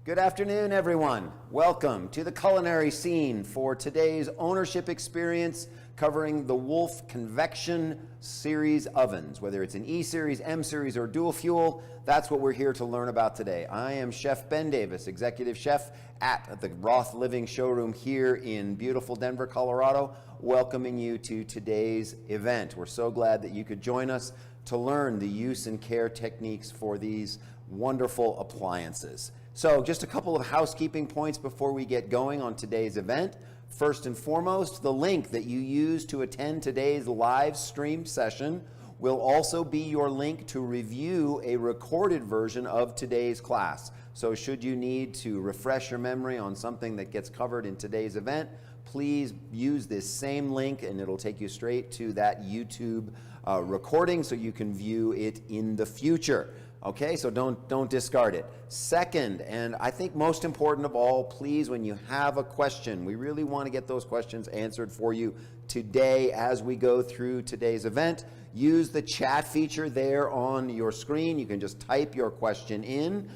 Good afternoon, everyone. Welcome to the culinary scene for today's ownership experience covering the Wolf Convection series ovens. Whether it's an E series, M series, or dual fuel, that's what we're here to learn about today. I am Chef Ben Davis, executive chef at the Roth Living Showroom here in beautiful Denver, Colorado, welcoming you to today's event. We're so glad that you could join us to learn the use and care techniques for these wonderful appliances. So just a couple of housekeeping points before we get going on today's event. First and foremost, the link that you use to attend today's live stream session will also be your link to review a recorded version of today's class. So should you need to refresh your memory on something that gets covered in today's event, please use this same link and it'll take you straight to that YouTube recording so you can view it in the future. Okay, so don't discard it. Second, and I think most important of all, please, when you have a question, we really want to get those questions answered for you today as we go through today's event. Use the chat feature there on your screen. You can just type your question in.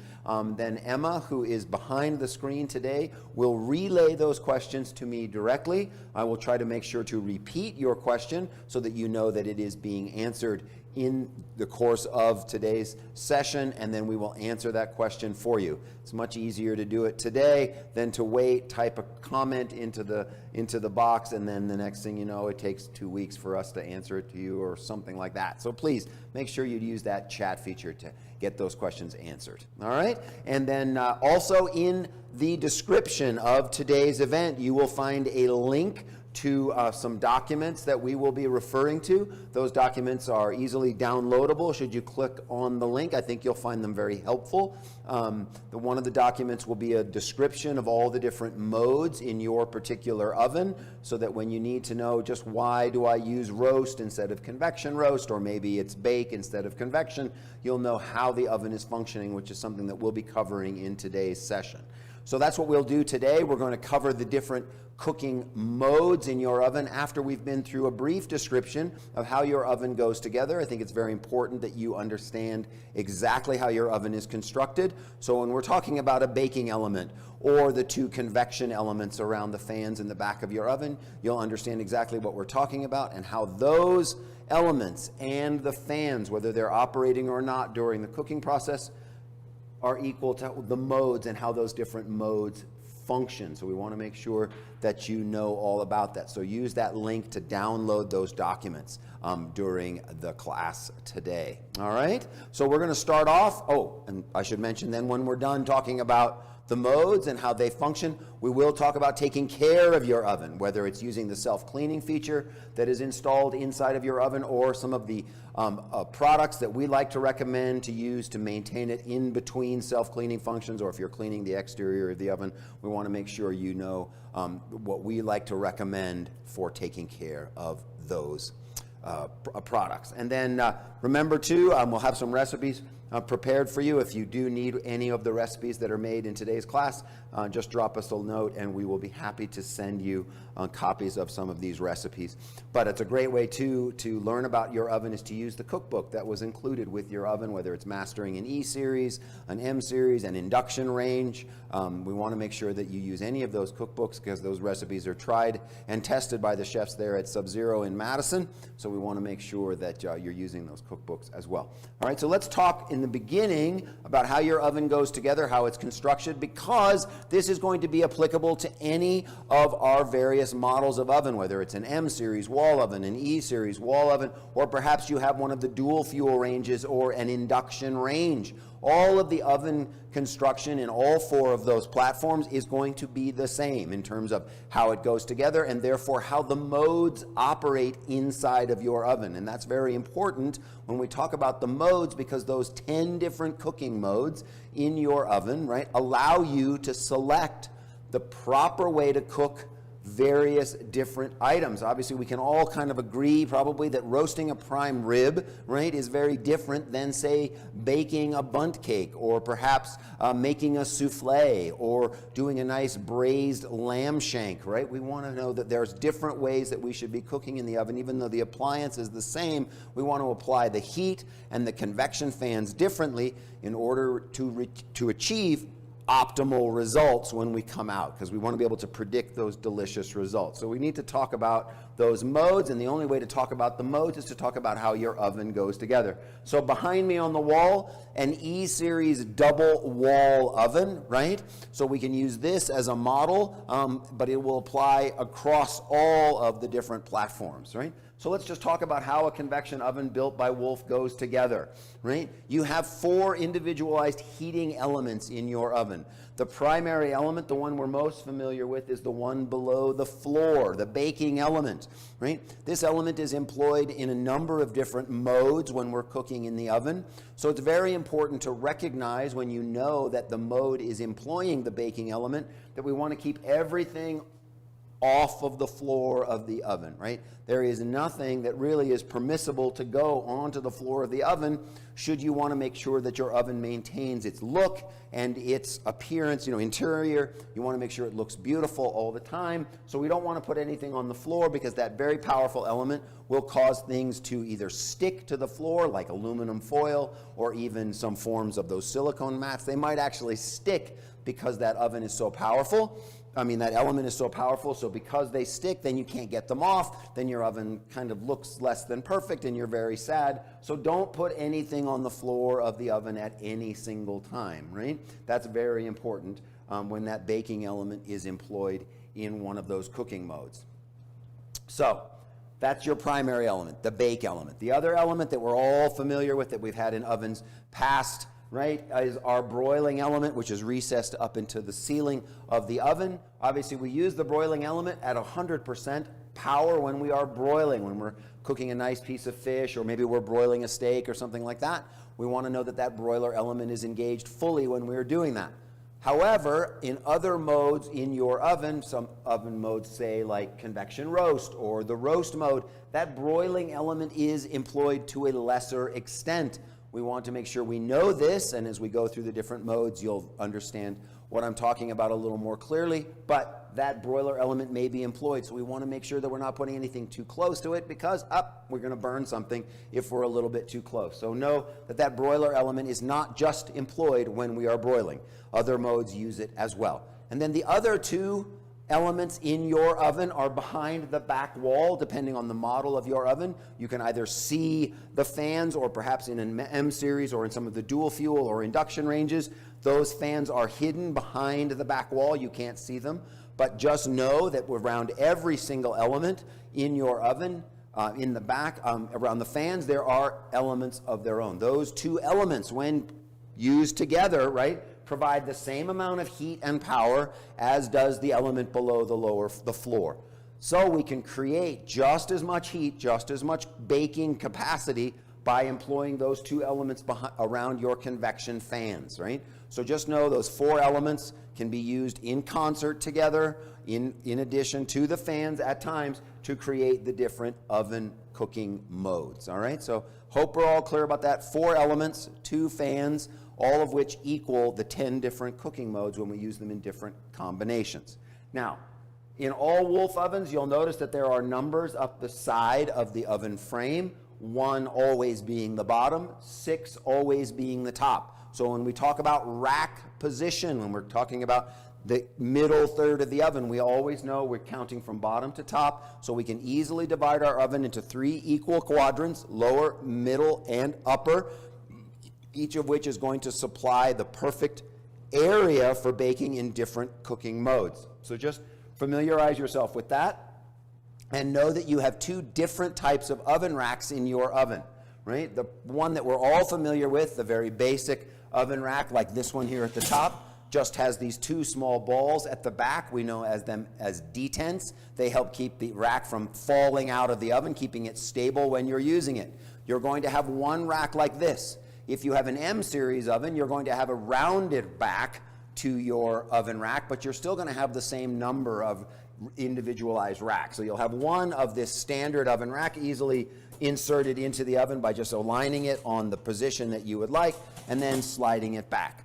Then Emma, who is behind the screen today, will relay those questions to me directly. I will try to make sure to repeat your question so that you know that it is being answered in the course of today's session, and then we will answer that question for you. It's much easier to do it today than to wait, type a comment into the box, and then the next thing you know, it takes 2 weeks for us to answer it to you or something like that. So please make sure you use that chat feature to get those questions answered. All right? And then also in the description of today's event, you will find a link to some documents that we will be referring to. Those documents are easily downloadable should you click on the link. I think you'll find them very helpful. One of the documents will be a description of all the different modes in your particular oven, so that when you need to know just why do I use roast instead of convection roast, or maybe it's bake instead of convection, you'll know how the oven is functioning, which is something that we'll be covering in today's session. So that's what we'll do today. We're going to cover the different cooking modes in your oven after we've been through a brief description of how your oven goes together. I think it's very important that you understand exactly how your oven is constructed. So when we're talking about a baking element or the two convection elements around the fans in the back of your oven, you'll understand exactly what we're talking about and how those elements and the fans, whether they're operating or not during the cooking process, are equal to the modes and how those different modes function. So we want to make sure that you know all about that. So use that link to download those documents during the class today. All right? So we're going to start off. Oh, and I should mention then when we're done talking about the modes and how they function, we will talk about taking care of your oven, whether it's using the self-cleaning feature that is installed inside of your oven or some of the products that we like to recommend to use to maintain it in between self-cleaning functions, or if you're cleaning the exterior of the oven, we want to make sure you know what we like to recommend for taking care of those products. And then remember too, we'll have some recipes prepared for you. If you do need any of the recipes that are made in today's class, just drop us a note and we will be happy to send you copies of some of these recipes. But it's a great way to learn about your oven is to use the cookbook that was included with your oven, whether it's mastering an E series, an M series, an induction range. We want to make sure that you use any of those cookbooks because those recipes are tried and tested by the chefs there at Sub-Zero in Madison. So we want to make sure that you're using those cookbooks as well. All right, so let's talk in the beginning about how your oven goes together, how it's constructed, because this is going to be applicable to any of our various models of oven, whether it's an M series wall oven, an E series wall oven, or perhaps you have one of the dual fuel ranges or an induction range. All of the oven construction in all four of those platforms is going to be the same in terms of how it goes together and therefore how the modes operate inside of your oven. And that's very important when we talk about the modes, because those 10 different cooking modes in your oven, right, allow you to select the proper way to cook various different items. Obviously, we can all kind of agree probably that roasting a prime rib, right, is very different than, say, baking a bundt cake, or perhaps making a souffle, or doing a nice braised lamb shank, right? We want to know that there's different ways that we should be cooking in the oven. Even though the appliance is the same, we want to apply the heat and the convection fans differently in order to achieve optimal results when we come out, because we want to be able to predict those delicious results. So we need to talk about those modes, and the only way to talk about the modes is to talk about how your oven goes together. So behind me on the wall, an E-Series double wall oven, right? So we can use this as a model, but it will apply across all of the different platforms, right? So let's just talk about how a convection oven built by Wolf goes together, right? You have 4 individualized heating elements in your oven. The primary element, the one we're most familiar with, is the one below the floor, the baking element, right? This element is employed in a number of different modes when we're cooking in the oven. So it's very important to recognize when you know that the mode is employing the baking element that we want to keep everything off of the floor of the oven, right? There is nothing that really is permissible to go onto the floor of the oven should you want to make sure that your oven maintains its look and its appearance, interior. You want to make sure it looks beautiful all the time. So we don't want to put anything on the floor because that very powerful element will cause things to either stick to the floor like aluminum foil or even some forms of those silicone mats. They might actually stick because that oven is so powerful. That element is so powerful, so because they stick, then you can't get them off, then your oven kind of looks less than perfect and you're very sad. So don't put anything on the floor of the oven at any single time, right? That's very important when that baking element is employed in one of those cooking modes. So that's your primary element, the bake element. The other element that we're all familiar with that we've had in ovens past, right, is our broiling element, which is recessed up into the ceiling of the oven. Obviously, we use the broiling element at 100% power when we are broiling, when we're cooking a nice piece of fish, or maybe we're broiling a steak or something like that. We want to know that that broiler element is engaged fully when we're doing that. However, in other modes in your oven, some oven modes say like convection roast or the roast mode, that broiling element is employed to a lesser extent. We want to make sure we know this, and as we go through the different modes, you'll understand what I'm talking about a little more clearly, but that broiler element may be employed, so we want to make sure that we're not putting anything too close to it because we're going to burn something if we're a little bit too close. So know that that broiler element is not just employed when we are broiling. Other modes use it as well. And then the other 2 elements in your oven are behind the back wall, depending on the model of your oven. You can either see the fans, or perhaps in an M series or in some of the dual fuel or induction ranges, those fans are hidden behind the back wall. You can't see them. But just know that around every single element in your oven, in the back, around the fans, there are elements of their own. Those 2 elements, when used together, right, provide the same amount of heat and power as does the element below the floor. So we can create just as much heat, just as much baking capacity by employing those 2 elements around your convection fans, right? So just know those 4 elements can be used in concert together in addition to the fans at times to create the different oven cooking modes, all right? So hope we're all clear about that. 4 elements, 2 fans, all of which equal the 10 different cooking modes when we use them in different combinations. Now, in all Wolf ovens, you'll notice that there are numbers up the side of the oven frame, 1 always being the bottom, 6 always being the top. So when we talk about rack position, when we're talking about the middle third of the oven, we always know we're counting from bottom to top, so we can easily divide our oven into 3 equal quadrants, lower, middle, and upper, each of which is going to supply the perfect area for baking in different cooking modes. So just familiarize yourself with that and know that you have 2 different types of oven racks in your oven, right? The one that we're all familiar with, the very basic oven rack like this one here at the top, just has these 2 small balls at the back. We know them as detents. They help keep the rack from falling out of the oven, keeping it stable when you're using it. You're going to have 1 rack like this. If you have an M series oven, you're going to have a rounded back to your oven rack, but you're still going to have the same number of individualized racks. So you'll have 1 of this standard oven rack easily inserted into the oven by just aligning it on the position that you would like and then sliding it back.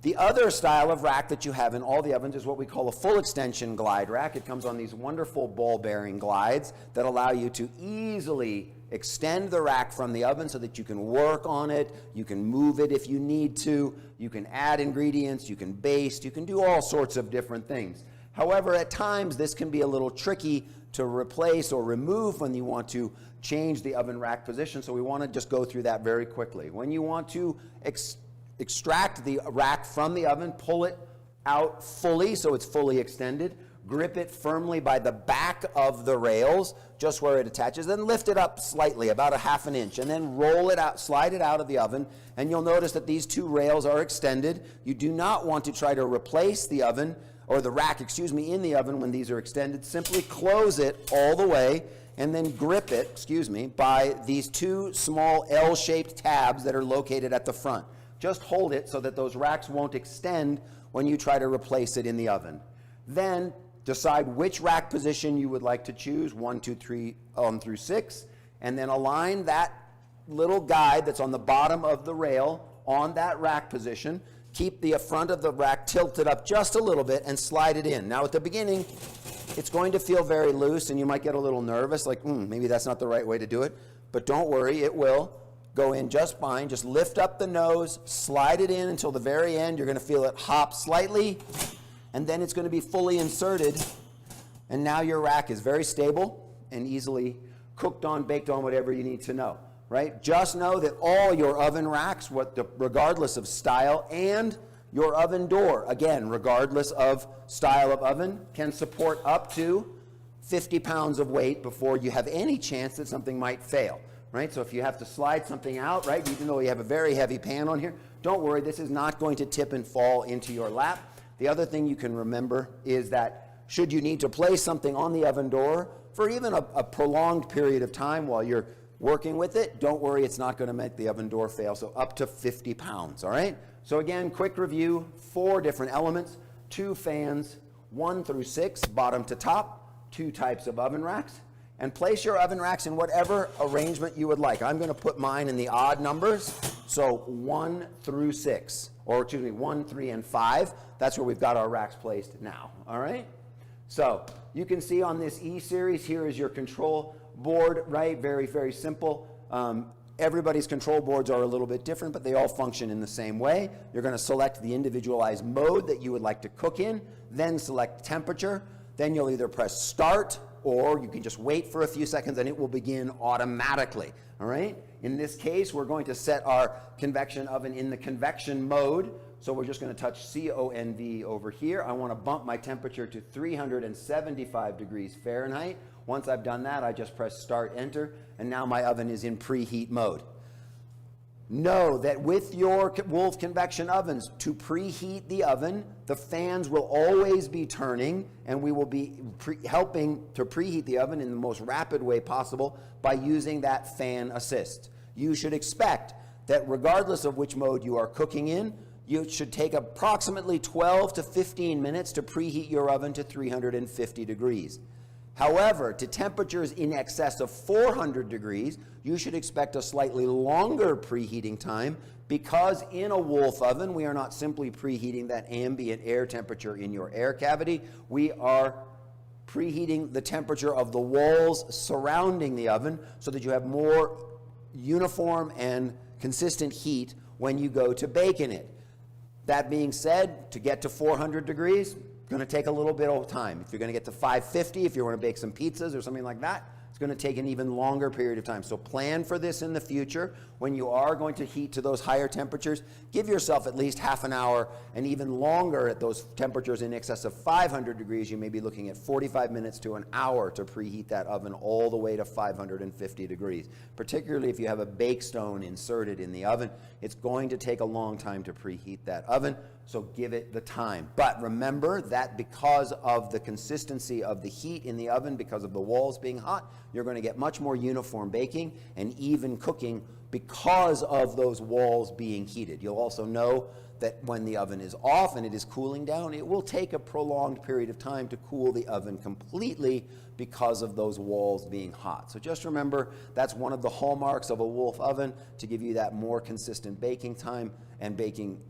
The other style of rack that you have in all the ovens is what we call a full extension glide rack. It comes on these wonderful ball bearing glides that allow you to easily extend the rack from the oven so that you can work on it, you can move it if you need to, you can add ingredients, you can baste, you can do all sorts of different things. However, at times this can be a little tricky to replace or remove when you want to change the oven rack position, so we want to just go through that very quickly. When you want to extract the rack from the oven, pull it out fully so it's fully extended, grip it firmly by the back of the rails, just where it attaches, then lift it up slightly, about a ½ inch, and then roll it out, slide it out of the oven, and you'll notice that these two rails are extended. You do not want to try to replace the oven, or the rack, excuse me, in the oven when these are extended. Simply close it all the way, and then grip it, excuse me, by these two small L-shaped tabs that are located at the front. Just hold it so that those racks won't extend when you try to replace it in the oven. Then decide which rack position you would like to choose, 1, 2, 3, through 6, and then align that little guide that's on the bottom of the rail on that rack position. Keep the front of the rack tilted up just a little bit and slide it in. Now at the beginning, it's going to feel very loose and you might get a little nervous, like, maybe that's not the right way to do it, but don't worry, it will go in just fine. Just lift up the nose, slide it in until the very end. You're going to feel it hop slightly, and then it's going to be fully inserted, and now your rack is very stable and easily cooked on, baked on, whatever you need to know, right? Just know that all your oven racks, regardless of style, and your oven door, again, regardless of style of oven, can support up to 50 pounds of weight before you have any chance that something might fail, right? So if you have to slide something out, right, even though you have a very heavy pan on here, don't worry, this is not going to tip and fall into your lap. The other thing you can remember is that should you need to place something on the oven door for even a prolonged period of time while you're working with it, don't worry, it's not going to make the oven door fail, so up to 50 pounds, all right? So again, quick review, 4 different elements, 2 fans, 1 through 6, bottom to top, 2 types of oven racks, and place your oven racks in whatever arrangement you would like. I'm going to put mine in the odd numbers, so 1 through 6, or excuse me, 1, 3, and 5. That's where we've got our racks placed now, all right? So you can see on this E-Series, here is your control board, right? Very, very simple. Everybody's control boards are a little bit different, but they all function in the same way. You're going to select the individualized mode that you would like to cook in, then select temperature. Then you'll either press start, or you can just wait for a few seconds and it will begin automatically, all right? In this case, we're going to set our convection oven in the convection mode. So we're just going to touch CONV over here. I want to bump my temperature to 375 degrees Fahrenheit. Once I've done that, I just press start, enter, and now my oven is in preheat mode. Know that with your Wolf convection ovens, to preheat the oven, the fans will always be turning, and we will be helping to preheat the oven in the most rapid way possible by using that fan assist. You should expect that regardless of which mode you are cooking in, you should take approximately 12 to 15 minutes to preheat your oven to 350 degrees. However, to temperatures in excess of 400 degrees, you should expect a slightly longer preheating time because in a Wolf oven, we are not simply preheating that ambient air temperature in your air cavity. We are preheating the temperature of the walls surrounding the oven so that you have more uniform and consistent heat when you go to bake in it. That being said, to get to 400 degrees, going to take a little bit of time. If you're going to get to 550, if you want to bake some pizzas or something like that, it's going to take an even longer period of time. So plan for this in the future. When you are going to heat to those higher temperatures, give yourself at least half an hour, and even longer at those temperatures in excess of 500 degrees. You may be looking at 45 minutes to an hour to preheat that oven all the way to 550 degrees. Particularly if you have a bake stone inserted in the oven, it's going to take a long time to preheat that oven. So give it the time. But remember that because of the consistency of the heat in the oven, because of the walls being hot, you're going to get much more uniform baking and even cooking because of those walls being heated. You'll also know that when the oven is off and it is cooling down, it will take a prolonged period of time to cool the oven completely because of those walls being hot. So just remember, that's one of the hallmarks of a Wolf oven, to give you that more consistent baking time and baking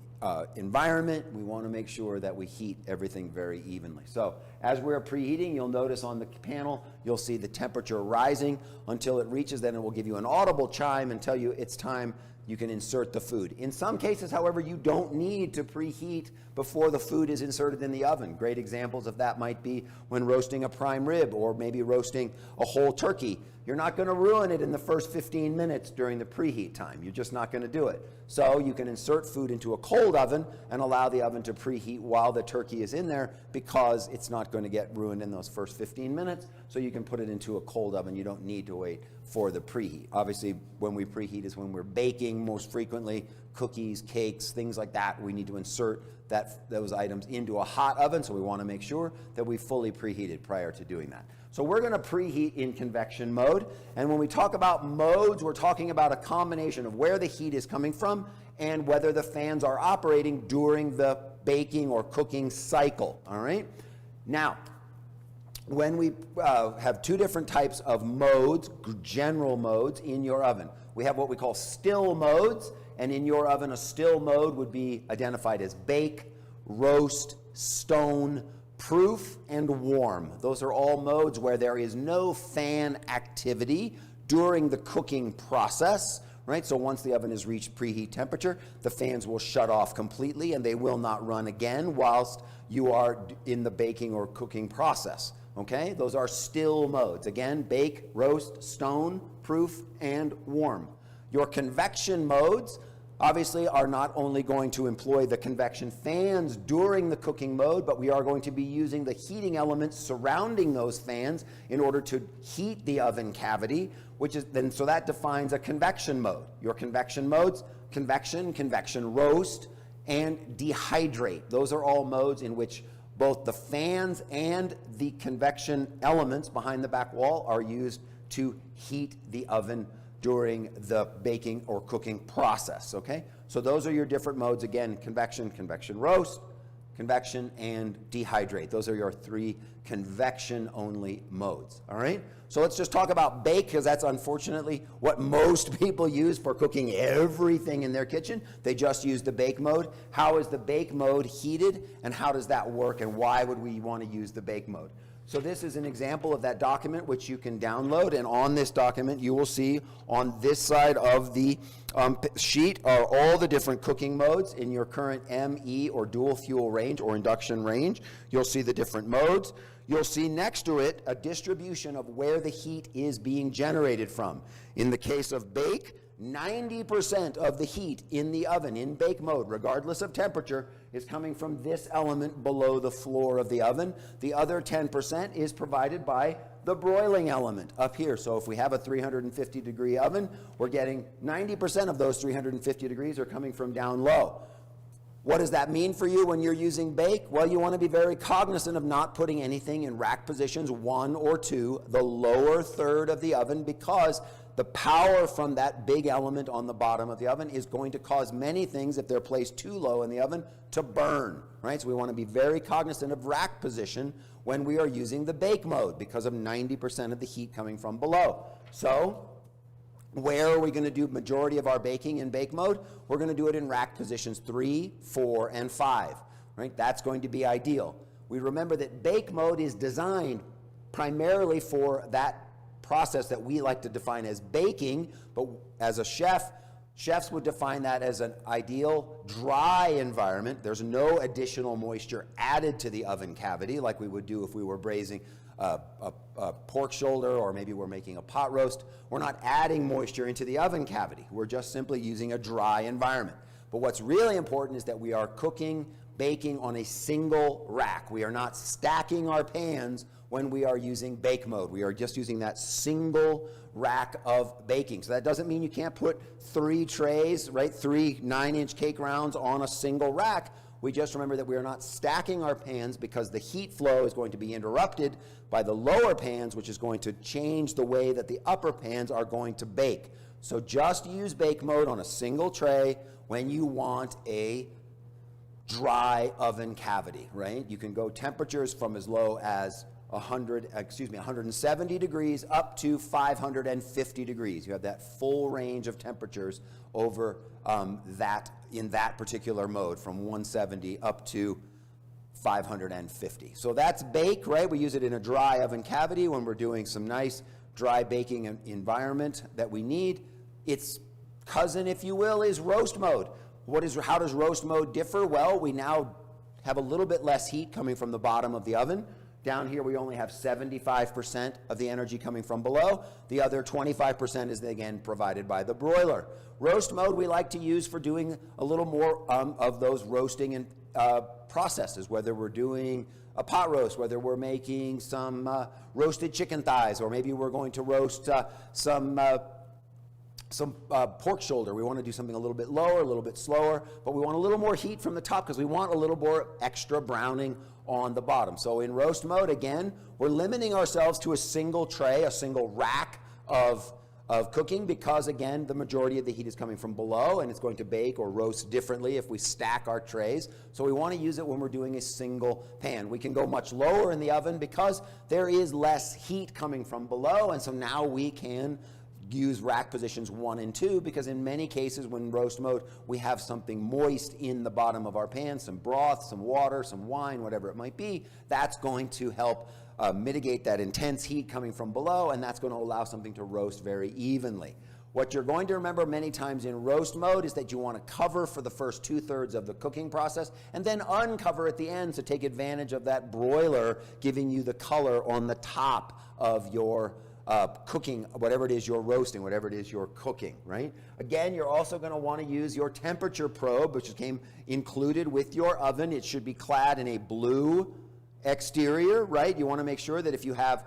environment. We want to make sure that we heat everything very evenly. So as we're preheating, you'll notice on the panel, you'll see the temperature rising until it reaches, then it will give you an audible chime and tell you it's time you can insert the food. In some cases, however, you don't need to preheat before the food is inserted in the oven. Great examples of that might be when roasting a prime rib or maybe roasting a whole turkey. You're not going to ruin it in the first 15 minutes during the preheat time. You're just not going to do it. So you can insert food into a cold oven and allow the oven to preheat while the turkey is in there, because it's not going to get ruined in those first 15 minutes. So you can put it into a cold oven. You don't need to wait for the preheat. Obviously, when we preheat is when we're baking, most frequently cookies, cakes, things like that. We need to insert those items into a hot oven, so we want to make sure that we fully preheated prior to doing that. So we're going to preheat in convection mode, and when we talk about modes, we're talking about a combination of where the heat is coming from and whether the fans are operating during the baking or cooking cycle, all right? Now, when we have two different types of modes, general modes in your oven. We have what we call still modes, and in your oven, a still mode would be identified as bake, roast, stone, proof, and warm. Those are all modes where there is no fan activity during the cooking process, right? So once the oven has reached preheat temperature, the fans will shut off completely and they will not run again whilst you are in the baking or cooking process, okay? Those are still modes. Again, bake, roast, stone, proof, and warm. Your convection modes obviously are not only going to employ the convection fans during the cooking mode, but we are going to be using the heating elements surrounding those fans in order to heat the oven cavity, so that defines a convection mode. Your convection modes, convection, convection roast, and dehydrate. Those are all modes in which both the fans and the convection elements behind the back wall are used to heat the oven during the baking or cooking process, okay? So those are your different modes. Again, convection, convection roast, convection, and dehydrate. Those are your three convection-only modes, all right? So let's just talk about bake, because that's unfortunately what most people use for cooking everything in their kitchen. They just use the bake mode. How is the bake mode heated, and how does that work, and why would we want to use the bake mode? So this is an example of that document which you can download, and on this document you will see on this side of the sheet are all the different cooking modes in your current M, E, or dual fuel range or induction range. You'll see the different modes. You'll see next to it a distribution of where the heat is being generated from. In the case of bake, 90% of the heat in the oven in bake mode, regardless of temperature, is coming from this element below the floor of the oven. The other 10% is provided by the broiling element up here. So if we have a 350 degree oven, we're getting 90% of those 350 degrees are coming from down low. What does that mean for you when you're using bake? Well, you want to be very cognizant of not putting anything in rack positions 1 or 2, the lower third of the oven, because the power from that big element on the bottom of the oven is going to cause many things, if they're placed too low in the oven, to burn, right? So we want to be very cognizant of rack position when we are using the bake mode because of 90% of the heat coming from below. So where are we going to do majority of our baking in bake mode? We're going to do it in rack positions 3, 4, and 5, right? That's going to be ideal. We remember that bake mode is designed primarily for that process that we like to define as baking, but as a chef, chefs would define that as an ideal dry environment. There's no additional moisture added to the oven cavity like we would do if we were braising a pork shoulder, or maybe we're making a pot roast. We're not adding moisture into the oven cavity. We're just simply using a dry environment. But what's really important is that we are cooking, baking on a single rack. We are not stacking our pans when we are using bake mode. We are just using that single rack of baking. So that doesn't mean you can't put 3 trays, right, 3 9-inch cake rounds on a single rack. We just remember that we are not stacking our pans because the heat flow is going to be interrupted by the lower pans, which is going to change the way that the upper pans are going to bake. So just use bake mode on a single tray when you want a dry oven cavity, right? You can go temperatures from as low as 170 degrees up to 550 degrees. You have that full range of temperatures over in that particular mode, from 170 up to 550. So that's bake, right? We use it in a dry oven cavity when we're doing some nice dry baking environment that we need. Its cousin, if you will, is roast mode. How does roast mode differ? Well, we now have a little bit less heat coming from the bottom of the oven. Down here, we only have 75% of the energy coming from below. The other 25% is, again, provided by the broiler. Roast mode we like to use for doing a little more of those roasting and processes, whether we're doing a pot roast, whether we're making some roasted chicken thighs, or maybe we're going to roast some pork shoulder. We want to do something a little bit lower, a little bit slower, but we want a little more heat from the top because we want a little more extra browning on the bottom. So in roast mode, again, we're limiting ourselves to a single tray, a single rack of cooking, because again, the majority of the heat is coming from below, and it's going to bake or roast differently if we stack our trays. So we want to use it when we're doing a single pan. We can go much lower in the oven because there is less heat coming from below, and so now we can use rack positions 1 and 2, because in many cases when roast mode, we have something moist in the bottom of our pan, some broth, some water, some wine, whatever it might be. That's going to help mitigate that intense heat coming from below, and that's going to allow something to roast very evenly. What you're going to remember many times in roast mode is that you want to cover for the first 2/3 of the cooking process and then uncover at the end to take advantage of that broiler giving you the color on the top of your cooking, whatever it is you're roasting, whatever it is you're cooking, right? Again, you're also going to want to use your temperature probe, which came included with your oven. It should be clad in a blue exterior, right? You want to make sure that if you have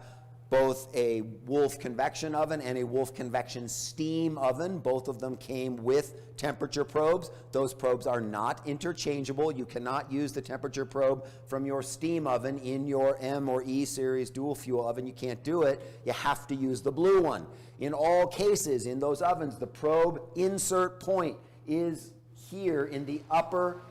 both a Wolf convection oven and a Wolf convection steam oven, both of them came with temperature probes. Those probes are not interchangeable. You cannot use the temperature probe from your steam oven in your M or E series dual fuel oven. You can't do it. You have to use the blue one. In all cases, in those ovens, the probe insert point is here in the upper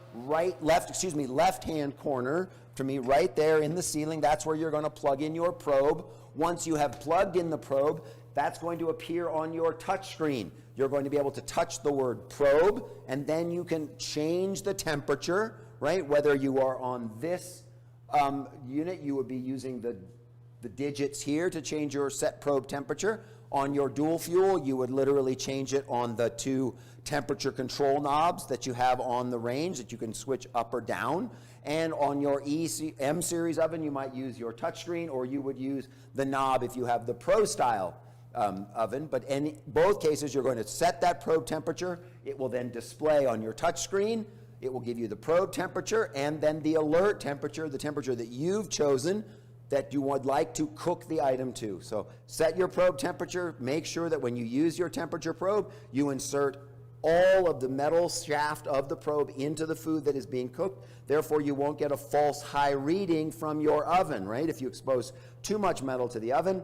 left-hand corner, to me, right there in the ceiling. That's where you're going to plug in your probe. Once you have plugged in the probe, that's going to appear on your touch screen. You're going to be able to touch the word probe, and then you can change the temperature, right? Whether you are on this unit, you would be using the digits here to change your set probe temperature. On your dual fuel, you would literally change it on the 2 temperature control knobs that you have on the range that you can switch up or down. And on your M series oven, you might use your touchscreen, or you would use the knob if you have the Pro style oven. But in both cases, you're going to set that probe temperature. It will then display on your touchscreen. It will give you the probe temperature and then the alert temperature, the temperature that you've chosen that you would like to cook the item to. So set your probe temperature. Make sure that when you use your temperature probe, you insert all of the metal shaft of the probe into the food that is being cooked. Therefore, you won't get a false high reading from your oven, right? If you expose too much metal to the oven,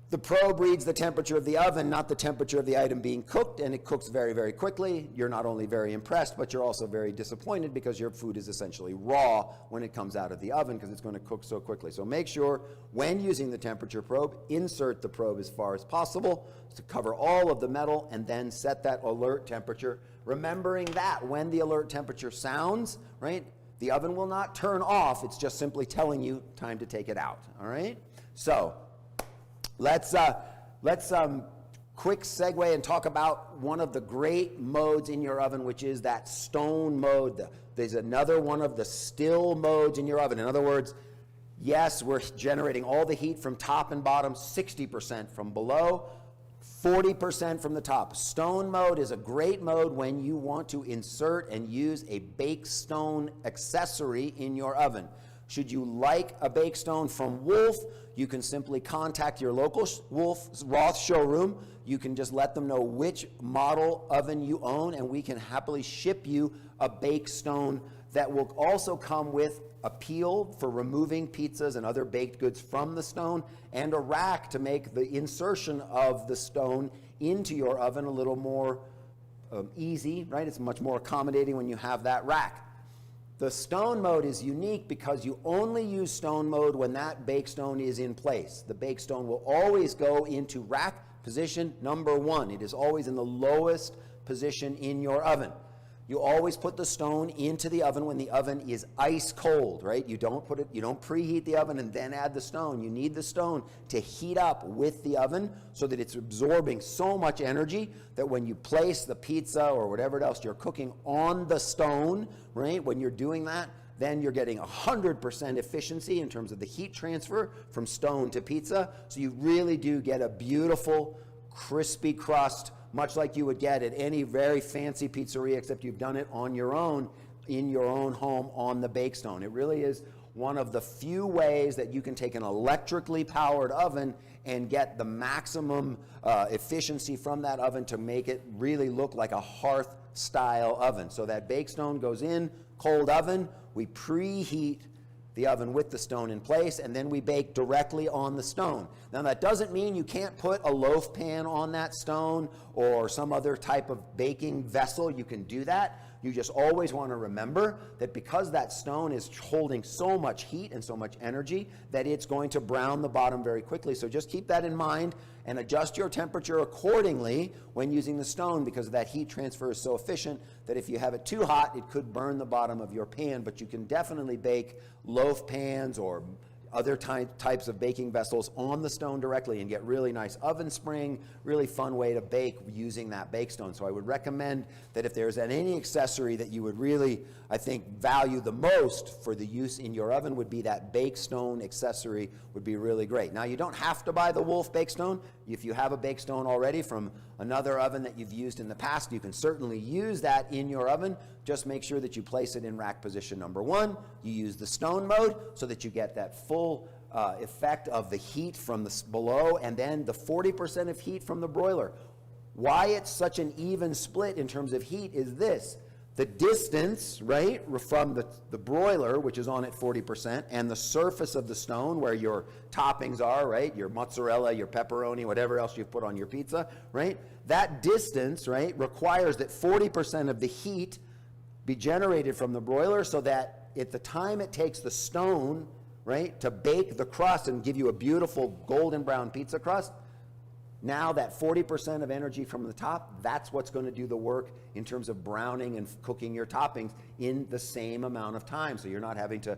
the probe reads the temperature of the oven, not the temperature of the item being cooked, and it cooks very, very quickly. You're not only very impressed, but you're also very disappointed because your food is essentially raw when it comes out of the oven because it's going to cook so quickly. So make sure when using the temperature probe, insert the probe as far as possible to cover all of the metal and then set that alert temperature, remembering that when the alert temperature sounds, right, the oven will not turn off. It's just simply telling you time to take it out, all right? So let's quick segue and talk about one of the great modes in your oven, which is that stone mode. There's another one of the still modes in your oven. In other words, yes, we're generating all the heat from top and bottom, 60% from below, 40% from the top. Stone mode is a great mode when you want to insert and use a bake stone accessory in your oven. Should you like a bake stone from Wolf, you can simply contact your local Wolf Roth showroom. You can just let them know which model oven you own, and we can happily ship you a bake stone that will also come with a peel for removing pizzas and other baked goods from the stone, and a rack to make the insertion of the stone into your oven a little more easy, right? It's much more accommodating when you have that rack. The stone mode is unique because you only use stone mode when that bake stone is in place. The bake stone will always go into rack position number 1. It is always in the lowest position in your oven. You always put the stone into the oven when the oven is ice cold, right? You don't preheat the oven and then add the stone. You need the stone to heat up with the oven so that it's absorbing so much energy that when you place the pizza or whatever else you're cooking on the stone, right? When you're doing that, then you're getting 100% efficiency in terms of the heat transfer from stone to pizza. So you really do get a beautiful, crispy crust, much like you would get at any very fancy pizzeria, except you've done it on your own, in your own home on the bake stone. It really is one of the few ways that you can take an electrically powered oven and get the maximum efficiency from that oven to make it really look like a hearth style oven. So that bake stone goes in, cold oven, we preheat the oven with the stone in place, and then we bake directly on the stone. Now that doesn't mean you can't put a loaf pan on that stone or some other type of baking vessel. You can do that. You just always want to remember that because that stone is holding so much heat and so much energy that it's going to brown the bottom very quickly. So just keep that in mind and adjust your temperature accordingly when using the stone, because that heat transfer is so efficient that if you have it too hot, it could burn the bottom of your pan. But you can definitely bake loaf pans or other types of baking vessels on the stone directly and get really nice oven spring, really fun way to bake using that bake stone. So I would recommend that if there's any accessory that you would really, I think, value the most for the use in your oven would be that bake stone accessory would be really great. Now you don't have to buy the Wolf bake stone. If you have a bake stone already from another oven that you've used in the past, you can certainly use that in your oven. Just make sure that you place it in rack position number 1. You use the stone mode so that you get that full effect of the heat from the below, and then the 40% of heat from the broiler. Why it's such an even split in terms of heat is this. The distance, right, from the broiler, which is on at 40%, and the surface of the stone where your toppings are, right, your mozzarella, your pepperoni, whatever else you've put on your pizza, right, that distance, right, requires that 40% of the heat be generated from the broiler so that at the time it takes the stone, right, to bake the crust and give you a beautiful golden brown pizza crust, now that 40% of energy from the top, that's what's going to do the work in terms of browning and cooking your toppings in the same amount of time. So you're not having to,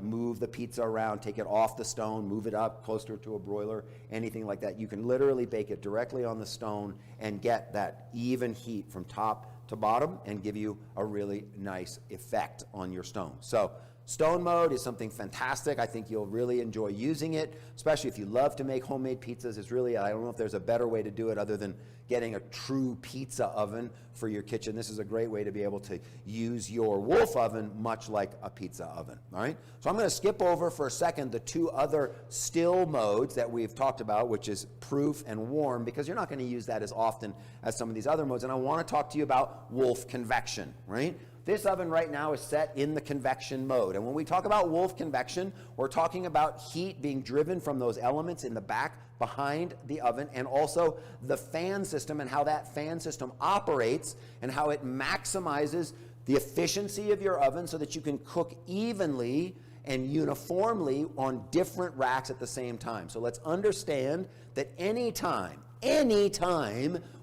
move the pizza around, take it off the stone, move it up closer to a broiler, anything like that. You can literally bake it directly on the stone and get that even heat from top to bottom and give you a really nice effect on your stone. So stone mode is something fantastic. I think you'll really enjoy using it, especially if you love to make homemade pizzas. It's really, I don't know if there's a better way to do it other than getting a true pizza oven for your kitchen. This is a great way to be able to use your Wolf oven much like a pizza oven, all right? So I'm going to skip over for a second the 2 other still modes that we've talked about, which is proof and warm, because you're not going to use that as often as some of these other modes. And I want to talk to you about Wolf convection, right? This oven right now is set in the convection mode. And when we talk about Wolf convection, we're talking about heat being driven from those elements in the back behind the oven, and also the fan system and how that fan system operates and how it maximizes the efficiency of your oven so that you can cook evenly and uniformly on different racks at the same time. So let's understand that anytime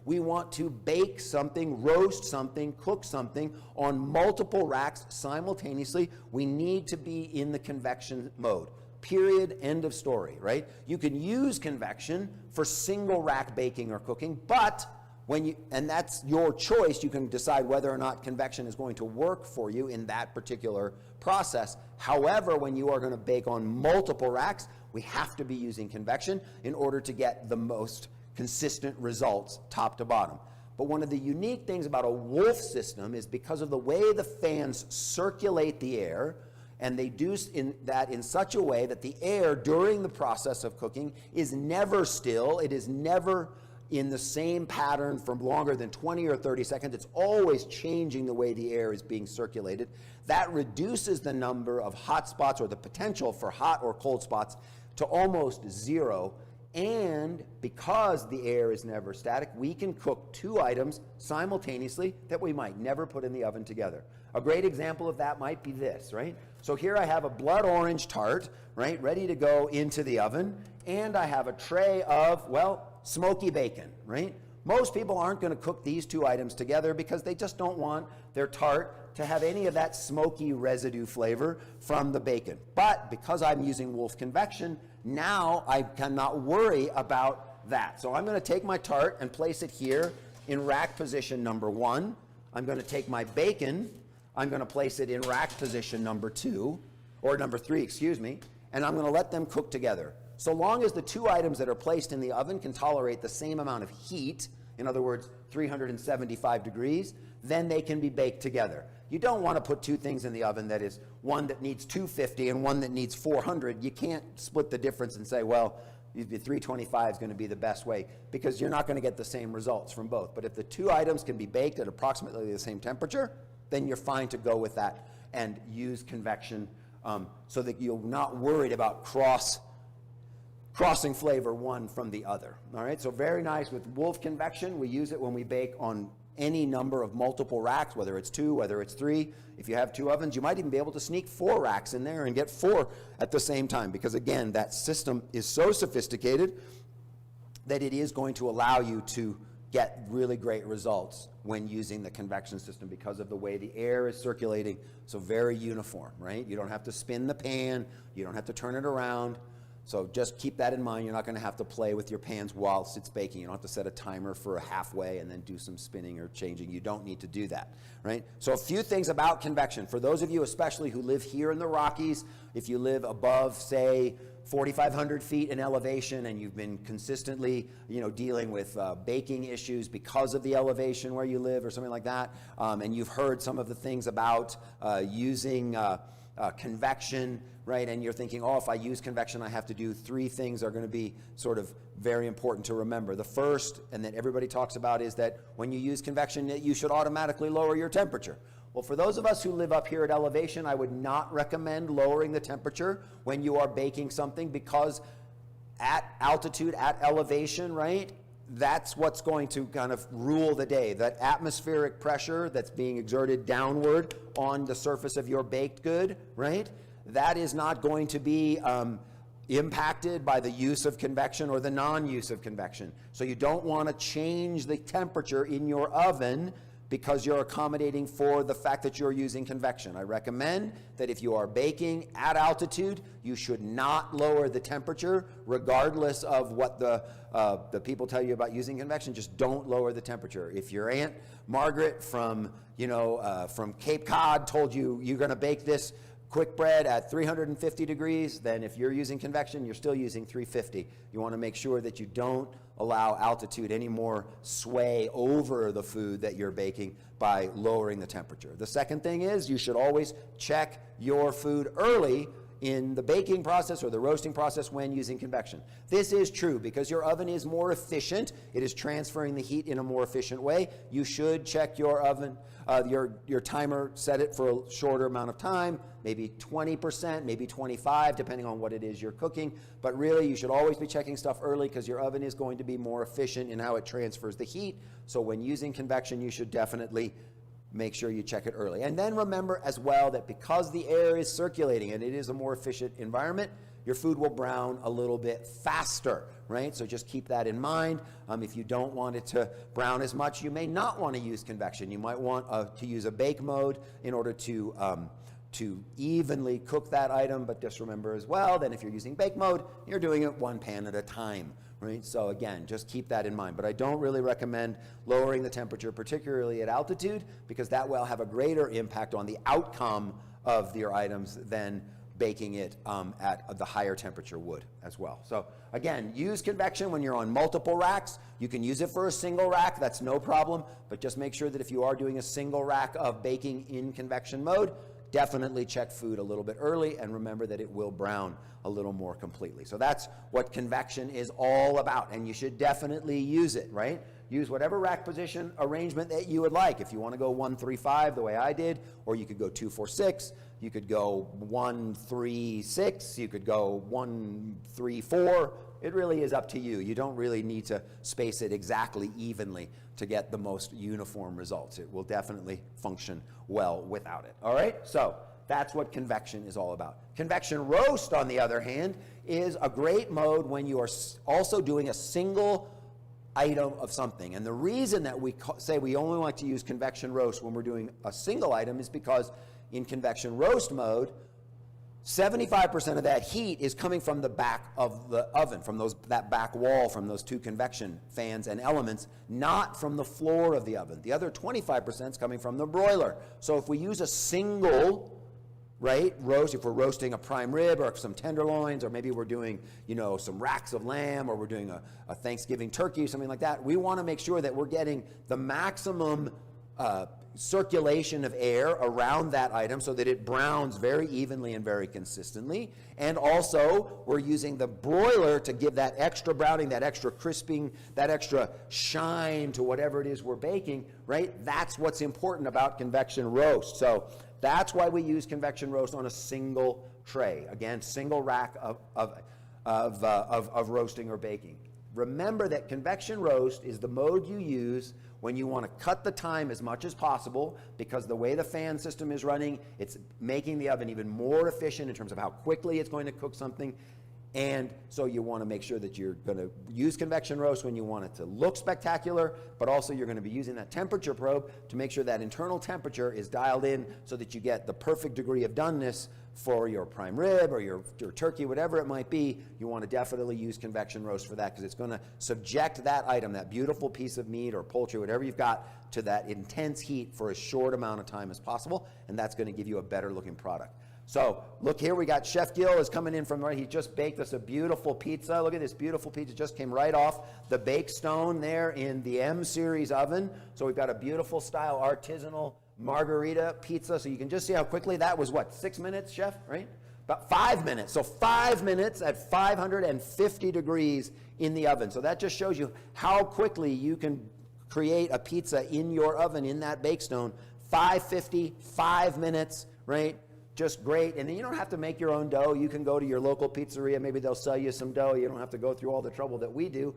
we want to bake something, roast something, cook something on multiple racks simultaneously, we need to be in the convection mode. Period, end of story, right? You can use convection for single rack baking or cooking, but and that's your choice, you can decide whether or not convection is going to work for you in that particular process. However, when you are going to bake on multiple racks, we have to be using convection in order to get the most consistent results top to bottom. But one of the unique things about a Wolf system is because of the way the fans circulate the air, and they do that in such a way that the air during the process of cooking is never still. It is never in the same pattern for longer than 20 or 30 seconds. It's always changing the way the air is being circulated. That reduces the number of hot spots or the potential for hot or cold spots to almost zero. And because the air is never static, we can cook 2 items simultaneously that we might never put in the oven together. A great example of that might be this, right? So here I have a blood orange tart, right, ready to go into the oven, and I have a tray of, well, smoky bacon, right? Most people aren't going to cook these two items together because they just don't want their tart to have any of that smoky residue flavor from the bacon. But because I'm using Wolf Convection, now I cannot worry about that. So I'm going to take my tart and place it here in rack position number 1. I'm going to take my bacon, I'm going to place it in rack position number 2, or number 3, excuse me, and I'm going to let them cook together. So long as the two items that are placed in the oven can tolerate the same amount of heat, in other words, 375 degrees, then they can be baked together. You don't want to put two things in the oven that is one that needs 250 and one that needs 400. You can't split the difference and say, well, the 325 is going to be the best way, because you're not going to get the same results from both. But if the two items can be baked at approximately the same temperature, then you're fine to go with that and use convection so that you're not worried about crossing flavor one from the other. All right, so very nice with Wolf Convection. We use it when we bake on any number of multiple racks, whether it's 2, whether it's 3. If you have 2 ovens, you might even be able to sneak 4 racks in there and get 4 at the same time, because again, that system is so sophisticated that it is going to allow you to get really great results when using the convection system because of the way the air is circulating, so very uniform, right? You don't have to spin the pan, you don't have to turn it around. So just keep that in mind. You're not going to have to play with your pans whilst it's baking. You don't have to set a timer for a halfway and then do some spinning or changing. You don't need to do that, right? So a few things about convection. For those of you especially who live here in the Rockies, if you live above, say, 4,500 feet in elevation and you've been consistently, dealing with baking issues because of the elevation where you live or something like that, and you've heard some of the things about using convection, right? And you're thinking, oh, if I use convection, I have to do 3 things that are going to be sort of very important to remember. The first, and that everybody talks about, is that when you use convection, you should automatically lower your temperature. Well, for those of us who live up here at elevation, I would not recommend lowering the temperature when you are baking something, because at altitude, at elevation, right, that's what's going to kind of rule the day. That atmospheric pressure that's being exerted downward on the surface of your baked good, right, that is not going to be impacted by the use of convection or the non-use of convection. So you don't want to change the temperature in your oven because you're accommodating for the fact that you're using convection. I recommend that if you are baking at altitude, you should not lower the temperature regardless of what the people tell you about using convection. Just don't lower the temperature. If your Aunt Margaret from Cape Cod told you you're going to bake this quick bread at 350 degrees, then if you're using convection, you're still using 350. You want to make sure that you don't allow altitude any more sway over the food that you're baking by lowering the temperature. The second thing is you should always check your food early in the baking process or the roasting process when using convection. This is true because your oven is more efficient. It is transferring the heat in a more efficient way. You should check your oven, your timer, set it for a shorter amount of time, maybe 20%, maybe 25%, depending on what it is you're cooking. But really, you should always be checking stuff early because your oven is going to be more efficient in how it transfers the heat. So when using convection, you should definitely make sure you check it early. And then remember as well that because the air is circulating and it is a more efficient environment, your food will brown a little bit faster, right? So just keep that in mind. If you don't want it to brown as much, you may not want to use convection. You might want to use a bake mode in order to evenly cook that item, but just remember as well that if you're using bake mode, you're doing it one pan at a time, right? So again, just keep that in mind. But I don't really recommend lowering the temperature, particularly at altitude, because that will have a greater impact on the outcome of your items than baking it at the higher temperature would as well. So again, use convection when you're on multiple racks. You can use it for a single rack, that's no problem, but just make sure that if you are doing a single rack of baking in convection mode, definitely check food a little bit early and remember that it will brown a little more completely. So that's what convection is all about, and you should definitely use it, right? Use whatever rack position arrangement that you would like. If you want to go 1-3-5 the way I did, or you could go 2-4-6, you could go 1-3-6, you could go 1-3-4, it really is up to you. You don't really need to space it exactly evenly to get the most uniform results. It will definitely function well without it. All right, so that's what convection is all about. Convection roast, on the other hand, is a great mode when you are also doing a single item of something. And the reason that we say we only want to use convection roast when we're doing a single item is because in convection roast mode, 75% of that heat is coming from the back of the oven, from that back wall, from those two convection fans and elements, not from the floor of the oven. The other 25% is coming from the broiler. So if we use a single roast, if we're roasting a prime rib or some tenderloins, or maybe we're doing, some racks of lamb, or we're doing a Thanksgiving turkey, something like that, we want to make sure that we're getting the maximum circulation of air around that item so that it browns very evenly and very consistently. And also, we're using the broiler to give that extra browning, that extra crisping, that extra shine to whatever it is we're baking, right? That's what's important about convection roast. So that's why we use convection roast on a single tray. Again, single rack of roasting or baking. Remember that convection roast is the mode you use when you want to cut the time as much as possible, because the way the fan system is running, it's making the oven even more efficient in terms of how quickly it's going to cook something. And so you want to make sure that you're going to use convection roast when you want it to look spectacular, but also you're going to be using that temperature probe to make sure that internal temperature is dialed in so that you get the perfect degree of doneness for your prime rib or your turkey, whatever it might be. You want to definitely use convection roast for that, because it's going to subject that item, that beautiful piece of meat or poultry, whatever you've got, to that intense heat for as short amount of time as possible, and that's going to give you a better looking product. So look here, we got Chef Gil is coming in from he just baked us a beautiful pizza. Look at this beautiful pizza, just came right off the bake stone there in the M series oven. So we've got a beautiful style artisanal margarita pizza. So you can just see how quickly that was, 6 minutes, Chef, right? About 5 minutes. So 5 minutes at 550 degrees in the oven. So that just shows you how quickly you can create a pizza in your oven in that bake stone. 550, 5 minutes, right? Just great. And then you don't have to make your own dough. You can go to your local pizzeria. Maybe they'll sell you some dough. You don't have to go through all the trouble that we do.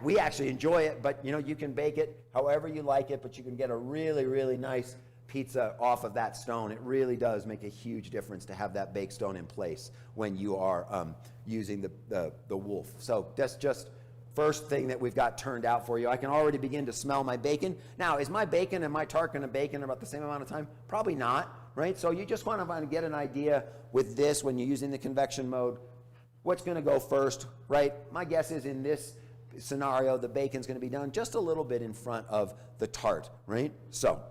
We actually enjoy it, but you can bake it however you like it, but you can get a really, really nice pizza off of that stone. It really does make a huge difference to have that bake stone in place when you are using the Wolf. So that's just first thing that we've got turned out for you. I can already begin to smell my bacon. Now, is my bacon and my tart going to bake in about the same amount of time? Probably not. Right? So you just want to get an idea with this when you're using the convection mode, what's going to go first, right? My guess is in this scenario, the bacon's going to be done just a little bit in front of the tart, right? So,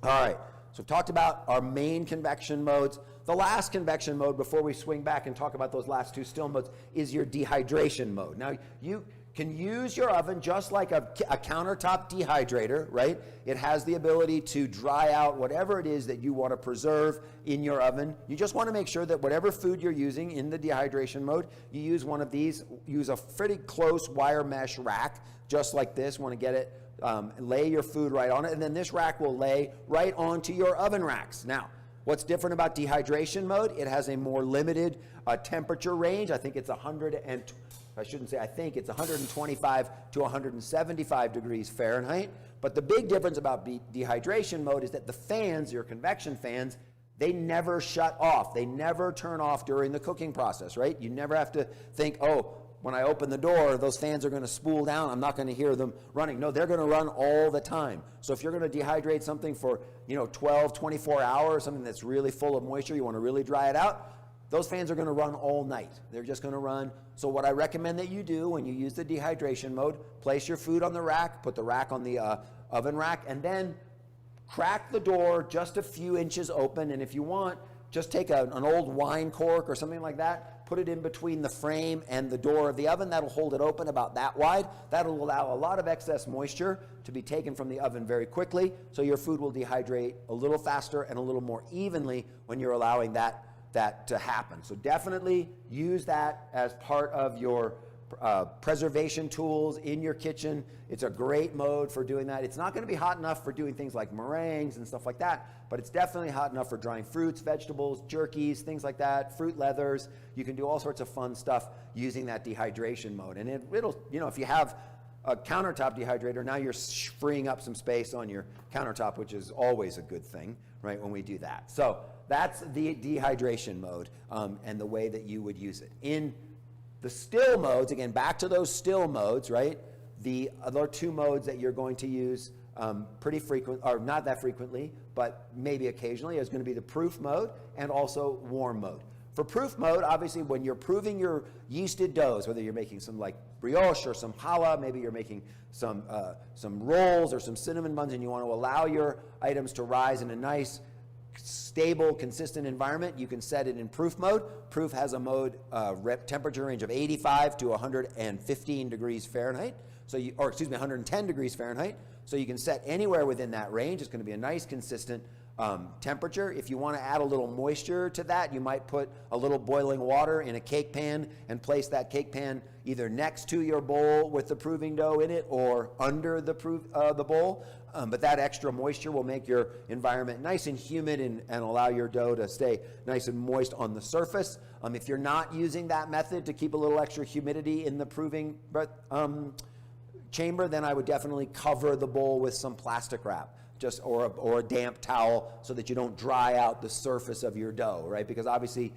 all right. So we've talked about our main convection modes. The last convection mode, before we swing back and talk about those last two still modes, is your dehydration mode. Now, you can use your oven just like a countertop dehydrator, right? It has the ability to dry out whatever it is that you want to preserve in your oven. You just want to make sure that whatever food you're using in the dehydration mode, you use one of these, use a pretty close wire mesh rack, just like this. Want to get it, lay your food right on it, and then this rack will lay right onto your oven racks. Now, what's different about dehydration mode? It has a more limited temperature range. I think it's 125 to 175 degrees Fahrenheit. But the big difference about dehydration mode is that the fans, your convection fans, they never shut off. They never turn off during the cooking process, right? You never have to think, oh, when I open the door, those fans are going to spool down. I'm not going to hear them running. No, they're going to run all the time. So if you're going to dehydrate something for 12, 24 hours, something that's really full of moisture, you want to really dry it out, those fans are going to run all night. They're just going to run. So what I recommend that you do when you use the dehydration mode, place your food on the rack, put the rack on the oven rack, and then crack the door just a few inches open. And if you want, just take an old wine cork or something like that, put it in between the frame and the door of the oven. That'll hold it open about that wide. That'll allow a lot of excess moisture to be taken from the oven very quickly, so your food will dehydrate a little faster and a little more evenly when you're allowing that to happen. So definitely use that as part of your preservation tools in your kitchen. It's a great mode for doing that. It's not going to be hot enough for doing things like meringues and stuff like that, but it's definitely hot enough for drying fruits, vegetables, jerkies, things like that, fruit leathers. You can do all sorts of fun stuff using that dehydration mode. And it'll, you know, if you have a countertop dehydrator, now you're freeing up some space on your countertop, which is always a good thing, right, when we do that. So that's the dehydration mode and the way that you would use it. In the still modes, again, back to those still modes, right? The other two modes that you're going to use pretty frequent, or not that frequently, but maybe occasionally, is going to be the proof mode and also warm mode. For proof mode, obviously, when you're proving your yeasted doughs, whether you're making some like brioche or some challah, maybe you're making some rolls or some cinnamon buns, and you want to allow your items to rise in a nice, stable, consistent environment, you can set it in proof mode. Proof has a mode temperature range of 85 to 115 degrees Fahrenheit, so 110 degrees Fahrenheit. So you can set anywhere within that range. It's going to be a nice, consistent temperature. If you want to add a little moisture to that, you might put a little boiling water in a cake pan and place that cake pan either next to your bowl with the proving dough in it or under the bowl. But that extra moisture will make your environment nice and humid and allow your dough to stay nice and moist on the surface. If you're not using that method to keep a little extra humidity in the proving chamber, then I would definitely cover the bowl with some plastic wrap, or a damp towel, so that you don't dry out the surface of your dough, right? Because obviously,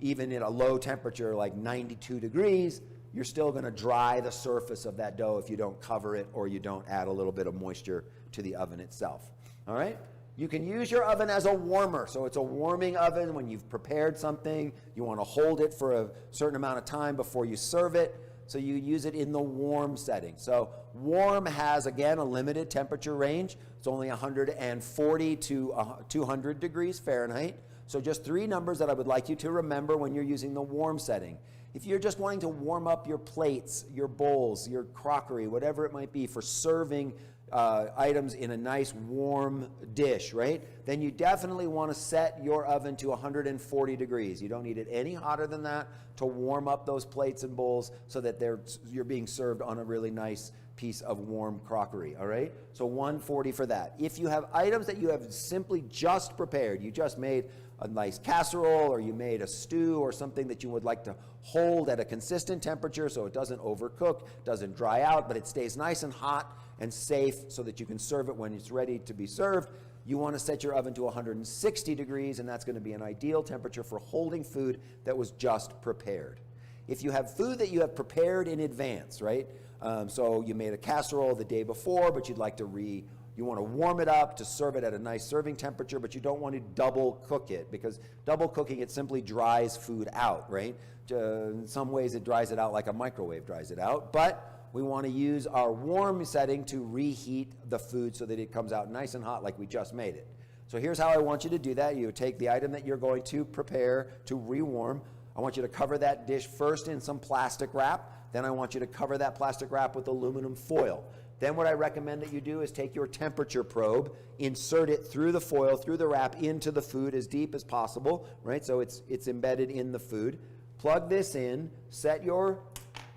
even at a low temperature like 92 degrees, you're still going to dry the surface of that dough if you don't cover it or you don't add a little bit of moisture to the oven itself. All right? You can use your oven as a warmer. So it's a warming oven. When you've prepared something, you want to hold it for a certain amount of time before you serve it. So you use it in the warm setting. So warm has, again, a limited temperature range. It's only 140 to 200 degrees Fahrenheit. So just three numbers that I would like you to remember when you're using the warm setting. If you're just wanting to warm up your plates, your bowls, your crockery, whatever it might be for serving items in a nice warm dish, right? Then you definitely want to set your oven to 140 degrees. You don't need it any hotter than that to warm up those plates and bowls so that you're being served on a really nice piece of warm crockery, all right? So 140 for that. If you have items that you have simply just prepared, you just made a nice casserole or you made a stew or something that you would like to hold at a consistent temperature so it doesn't overcook, doesn't dry out, but it stays nice and hot and safe so that you can serve it when it's ready to be served, you want to set your oven to 160 degrees, and that's going to be an ideal temperature for holding food that was just prepared. If you have food that you have prepared in advance, right? So you made a casserole the day before, but you'd like to you want to warm it up to serve it at a nice serving temperature, but you don't want to double cook it, because double cooking it simply dries food out, right? In some ways it dries it out like a microwave dries it out, but we want to use our warm setting to reheat the food so that it comes out nice and hot like we just made it. So here's how I want you to do that. You take the item that you're going to prepare to rewarm. I want you to cover that dish first in some plastic wrap. Then I want you to cover that plastic wrap with aluminum foil. Then what I recommend that you do is take your temperature probe, insert it through the foil, through the wrap, into the food as deep as possible, right? So it's embedded in the food. Plug this in, set your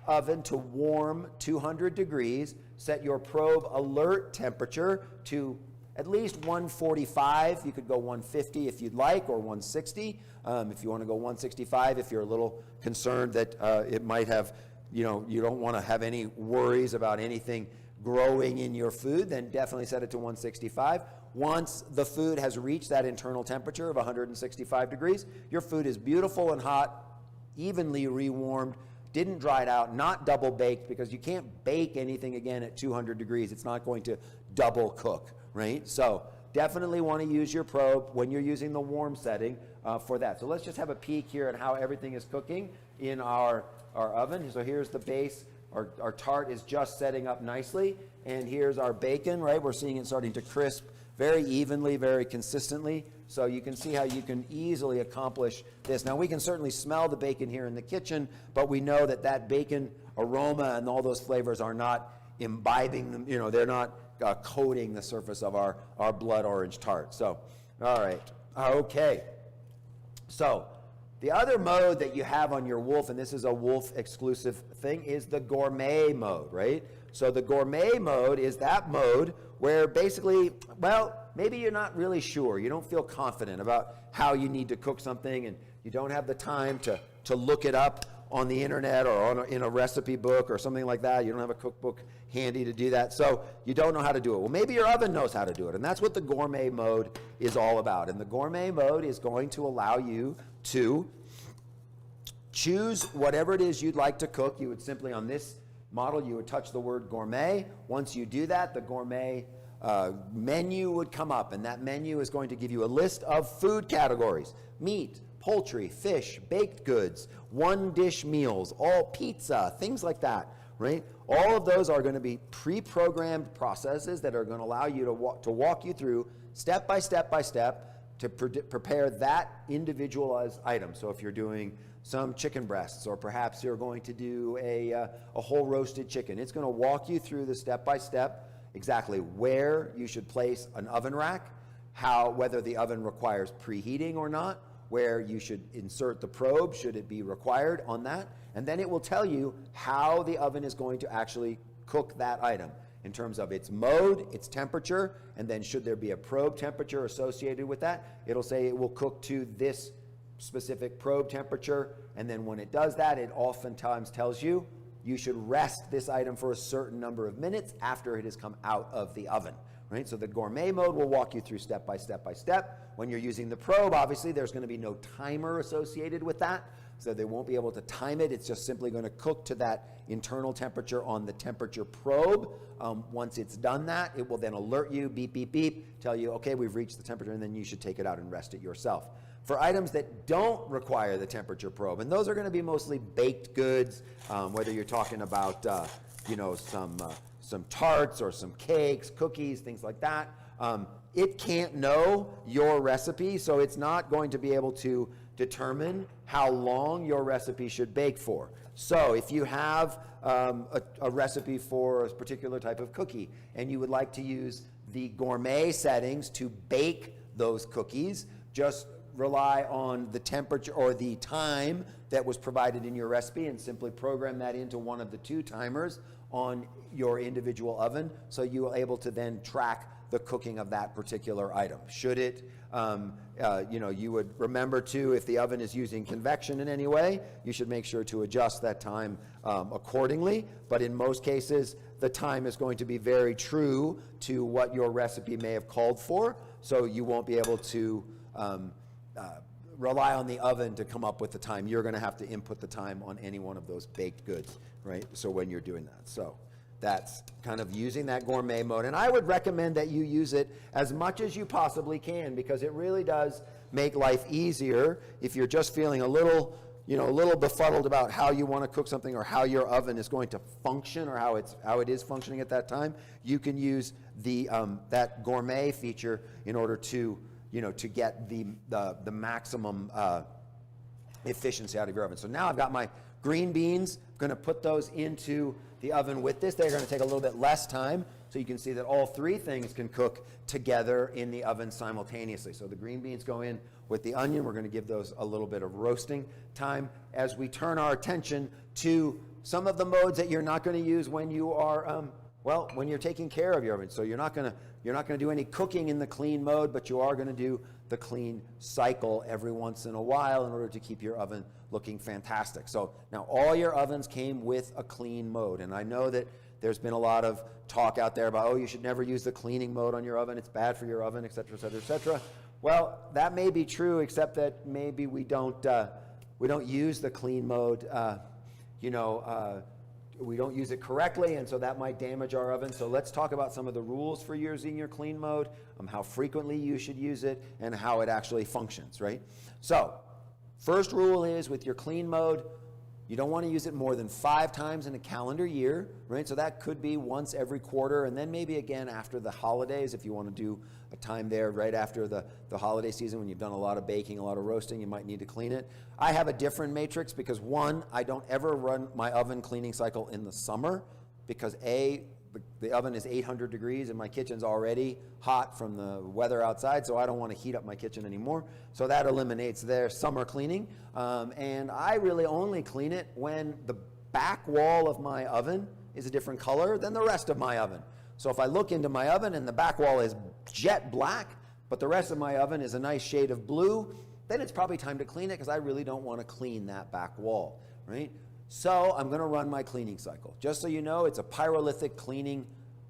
oven to warm 200 degrees, set your probe alert temperature to at least 145. You could go 150 if you'd like, or 160. If you want to go 165, if you're a little concerned that it might have, you don't want to have any worries about anything growing in your food, then definitely set it to 165. Once the food has reached that internal temperature of 165 degrees, your food is beautiful and hot, evenly rewarmed, didn't dry it out, not double baked, because you can't bake anything again at 200 degrees. It's not going to double cook, right? So definitely want to use your probe when you're using the warm setting for that. So let's just have a peek here at how everything is cooking in our oven. So here's the base. Our tart is just setting up nicely, and here's our bacon, right? We're seeing it starting to crisp very evenly, very consistently. So you can see how you can easily accomplish this. Now, we can certainly smell the bacon here in the kitchen, but we know that that bacon aroma and all those flavors are not imbibing them, they're not coating the surface of our blood orange tart. So, all right. Okay. So, The other mode that you have on your Wolf, and this is a Wolf exclusive thing, is the Gourmet mode, right? So the Gourmet mode is that mode where basically, well, maybe you're not really sure. You don't feel confident about how you need to cook something, and you don't have the time to look it up on the internet or in a recipe book or something like that. You don't have a cookbook handy to do that, so you don't know how to do it. Well, maybe your oven knows how to do it, and that's what the Gourmet mode is all about. And the Gourmet mode is going to allow you to choose whatever it is you'd like to cook. You would simply, on this model, you would touch the word Gourmet. Once you do that, the Gourmet menu would come up, and that menu is going to give you a list of food categories: meat, poultry, fish, baked goods, one-dish meals, all pizza, things like that, right? All of those are going to be pre-programmed processes that are going to allow you to walk you through step by step by step to prepare that individualized item. So if you're doing some chicken breasts, or perhaps you're going to do a whole roasted chicken, it's going to walk you through the step by step exactly where you should place an oven rack, whether the oven requires preheating or not, where you should insert the probe, should it be required on that, and then it will tell you how the oven is going to actually cook that item in terms of its mode, its temperature, and then should there be a probe temperature associated with that, it'll say it will cook to this specific probe temperature, and then when it does that, it oftentimes tells you you should rest this item for a certain number of minutes after it has come out of the oven. Right? So the Gourmet mode will walk you through step by step by step. When you're using the probe, obviously there's going to be no timer associated with that, so they won't be able to time it. It's just simply going to cook to that internal temperature on the temperature probe. Once it's done that, it will then alert you, beep, beep, beep, tell you, okay, we've reached the temperature, and then you should take it out and rest it yourself. For items that don't require the temperature probe, and those are going to be mostly baked goods, whether you're talking about some tarts or some cakes, cookies, things like that. It can't know your recipe, so it's not going to be able to determine how long your recipe should bake for. So if you have a recipe for a particular type of cookie and you would like to use the Gourmet settings to bake those cookies, just rely on the temperature or the time that was provided in your recipe and simply program that into one of the two timers on your individual oven, so you are able to then track the cooking of that particular item. Should it, you would remember too, if the oven is using convection in any way, you should make sure to adjust that time accordingly. But in most cases, the time is going to be very true to what your recipe may have called for, so you won't be able to rely on the oven to come up with the time. You're going to have to input the time on any one of those baked goods, right? So when you're doing that. So that's kind of using that Gourmet mode. And I would recommend that you use it as much as you possibly can, because it really does make life easier if you're just feeling a little befuddled about how you want to cook something or how your oven is going to function or how it is functioning at that time. You can use the that Gourmet feature in order to get the maximum efficiency out of your oven. So now I've got my green beans. I'm going to put those into the oven with this. They're going to take a little bit less time, so you can see that all three things can cook together in the oven simultaneously. So the green beans go in with the onion. We're going to give those a little bit of roasting time as we turn our attention to some of the modes that you're not going to use when you are when you're taking care of your oven. So you're not going to do any cooking in the clean mode, but you are going to do the clean cycle every once in a while in order to keep your oven looking fantastic. So now all your ovens came with a clean mode, and I know that there's been a lot of talk out there about, you should never use the cleaning mode on your oven, it's bad for your oven, et cetera, et cetera, et cetera. Well, that may be true, except that maybe we don't use the clean mode, we don't use it correctly, and so that might damage our oven. So let's talk about some of the rules for using your clean mode, how frequently you should use it, and how it actually functions, right? So first rule is, with your clean mode, you don't want to use it more than 5 times in a calendar year, right? So that could be once every quarter, and then maybe again after the holidays, if you want to do a time there right after the holiday season when you've done a lot of baking, a lot of roasting, you might need to clean it. I have a different matrix because, one, I don't ever run my oven cleaning cycle in the summer because the oven is 800 degrees and my kitchen's already hot from the weather outside, so I don't want to heat up my kitchen anymore. So that eliminates their summer cleaning. And I really only clean it when the back wall of my oven is a different color than the rest of my oven. So if I look into my oven and the back wall is jet black, but the rest of my oven is a nice shade of blue, then it's probably time to clean it because I really don't want to clean that back wall, right? So I'm going to run my cleaning cycle. Just so you know, it's a pyrolithic cleaning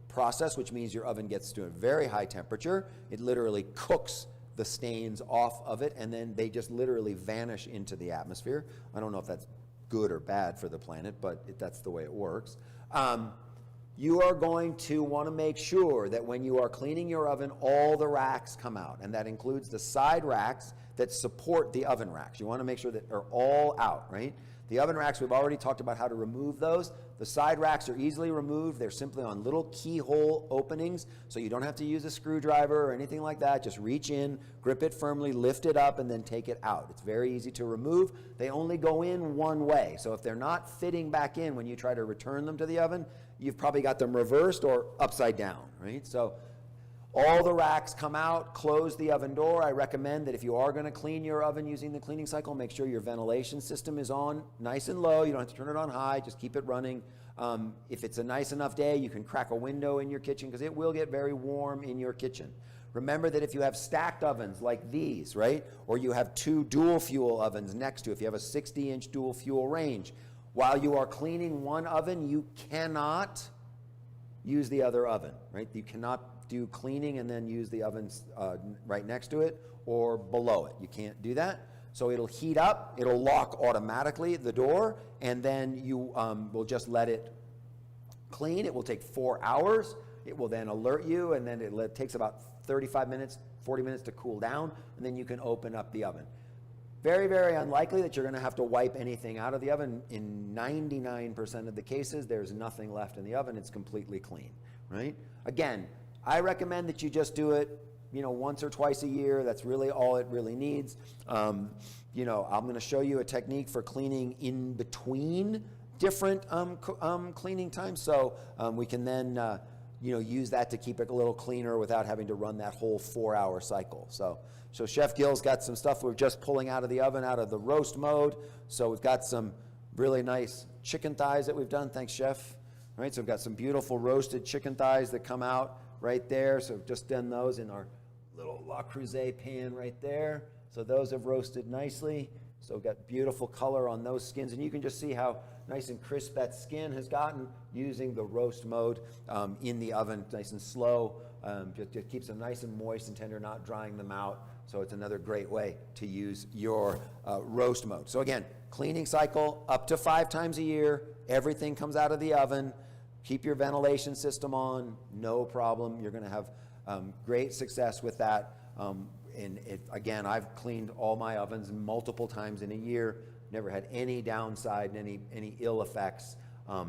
process, which means your oven gets to a very high temperature. It literally cooks the stains off of it, and then they just literally vanish into the atmosphere. I don't know if that's good or bad for the planet, but that's the way it works. You are going to want to make sure that when you are cleaning your oven, all the racks come out, and that includes the side racks that support the oven racks. You want to make sure that they're all out, right? The oven racks, we've already talked about how to remove those. The side racks are easily removed. They're simply on little keyhole openings, so you don't have to use a screwdriver or anything like that. Just reach in, grip it firmly, lift it up, and then take it out. It's very easy to remove. They only go in one way, so if they're not fitting back in when you try to return them to the oven, you've probably got them reversed or upside down, right? So all the racks come out, close the oven door. I recommend that if you are going to clean your oven using the cleaning cycle, make sure your ventilation system is on nice and low. You don't have to turn it on high, just keep it running. If it's a nice enough day, you can crack a window in your kitchen because it will get very warm in your kitchen. Remember that if you have stacked ovens like these, right, or you have two dual fuel ovens next to, if you have a 60-inch dual fuel range, while you are cleaning one oven, you cannot use the other oven, right? You cannot do cleaning and then use the ovens right next to it or below it. You can't do that. So it'll heat up, it'll lock automatically the door, and then you will just let it clean. It will take 4 hours. It will then alert you, and then it takes about 35 minutes, 40 minutes to cool down, and then you can open up the oven. Very, very unlikely that you're going to have to wipe anything out of the oven. In 99% of the cases, there's nothing left in the oven. It's completely clean, right? Again, I recommend that you just do it, once or twice a year. That's really all it really needs. I'm going to show you a technique for cleaning in between different cleaning times, so we can then use that to keep it a little cleaner without having to run that whole 4-hour cycle. So Chef Gil's got some stuff we're just pulling out of the oven, out of the roast mode. So we've got some really nice chicken thighs that we've done. Thanks, Chef. All right, so we've got some beautiful roasted chicken thighs that come out right there. So we've just done those in our little Le Creuset pan right there. So those have roasted nicely. So we've got beautiful color on those skins. And you can just see how nice and crisp that skin has gotten using the roast mode in the oven, nice and slow. Just keeps them nice and moist and tender, not drying them out. So it's another great way to use your roast mode. So again, cleaning cycle up to 5 times a year. Everything comes out of the oven. Keep your ventilation system on, no problem. You're going to have great success with that. Again, I've cleaned all my ovens multiple times in a year. Never had any downside and any ill effects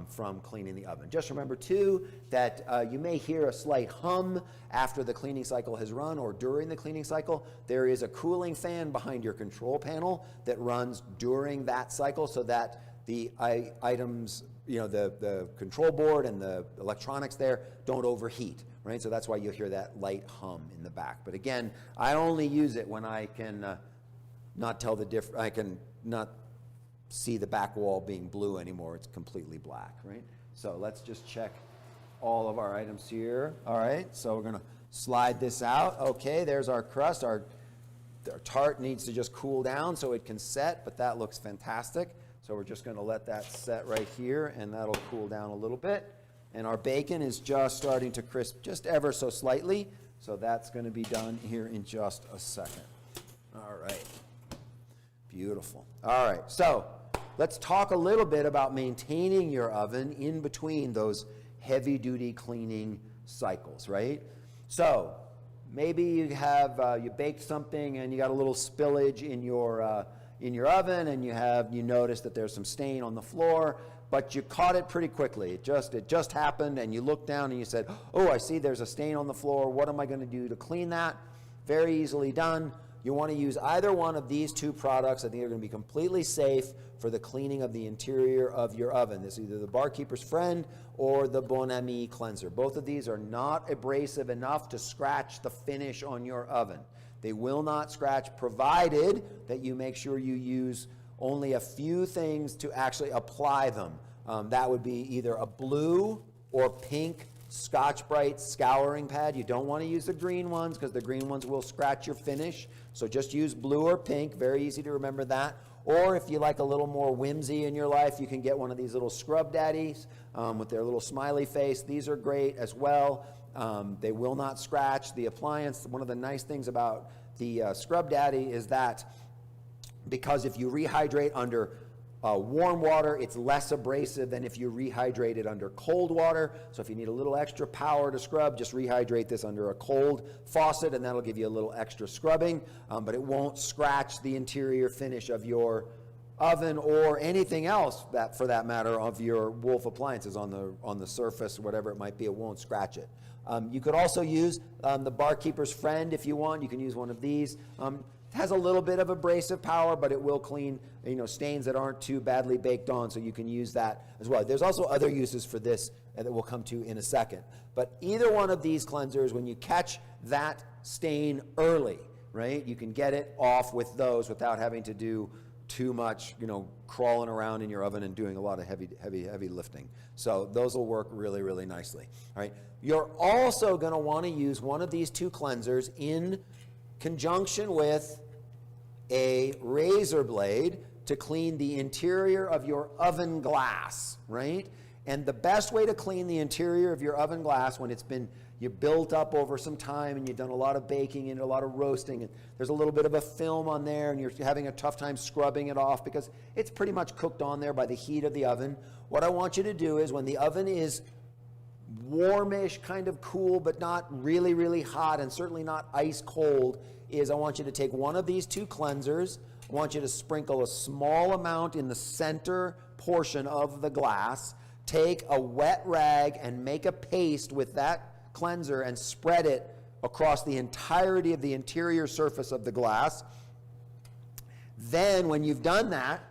from cleaning the oven. Just remember too that you may hear a slight hum after the cleaning cycle has run or during the cleaning cycle. There is a cooling fan behind your control panel that runs during that cycle so that the items, the control board and the electronics there don't overheat, right? So that's why you'll hear that light hum in the back. But again, I only use it when I can not tell the difference. I can not see the back wall being blue anymore. It's completely black, right? So let's just check all of our items here. All right, so we're gonna slide this out. Okay, there's our crust. Our tart needs to just cool down so it can set, but that looks fantastic. So we're just gonna let that set right here, and that'll cool down a little bit. And our bacon is just starting to crisp just ever so slightly. So that's gonna be done here in just a second. All right, beautiful. All right, so let's talk a little bit about maintaining your oven in between those heavy-duty cleaning cycles, right? So maybe you have you baked something and you got a little spillage in your oven, and you notice that there's some stain on the floor, but you caught it pretty quickly. It just happened, and you looked down and you said, "Oh, I see there's a stain on the floor. What am I going to do to clean that?" Very easily done. you want to use either one of these two products. I think they're going to be completely safe for the cleaning of the interior of your oven. This is either the Barkeeper's Friend or the Bon Ami cleanser. Both of these are not abrasive enough to scratch the finish on your oven. They will not scratch, provided that you make sure you use only a few things to actually apply them. That would be either a blue or pink Scotch-Brite scouring pad. You don't want to use the green ones because the green ones will scratch your finish. So just use blue or pink. Very easy to remember that. Or if you like a little more whimsy in your life, you can get one of these little scrub daddies with their little smiley face. These are great as well. They will not scratch the appliance. One of the nice things about the scrub daddy is that because if you rehydrate under warm water, it's less abrasive than if you rehydrate it under cold water. So if you need a little extra power to scrub, just rehydrate this under a cold faucet and that'll give you a little extra scrubbing, but it won't scratch the interior finish of your oven or anything else, that for that matter, of your Wolf appliances on the surface, whatever it might be. It won't scratch it. You could also use the Barkeeper's Friend if you want. You can use one of these. It has a little bit of abrasive power, but it will clean, stains that aren't too badly baked on, so you can use that as well. There's also other uses for this that we'll come to in a second. But either one of these cleansers, when you catch that stain early, right, you can get it off with those without having to do too much, crawling around in your oven and doing a lot of heavy lifting. So those will work really, really nicely. All right. You're also going to want to use one of these two cleansers in conjunction with a razor blade to clean the interior of your oven glass, right? And the best way to clean the interior of your oven glass when it's been you built up over some time and you've done a lot of baking and a lot of roasting and there's a little bit of a film on there and you're having a tough time scrubbing it off because it's pretty much cooked on there by the heat of the oven. What I want you to do is when the oven is warmish, kind of cool, but not really, really hot and certainly not ice cold, is I want you to take one of these two cleansers. I want you to sprinkle a small amount in the center portion of the glass. Take a wet rag and make a paste with that cleanser and spread it across the entirety of the interior surface of the glass. Then when you've done that,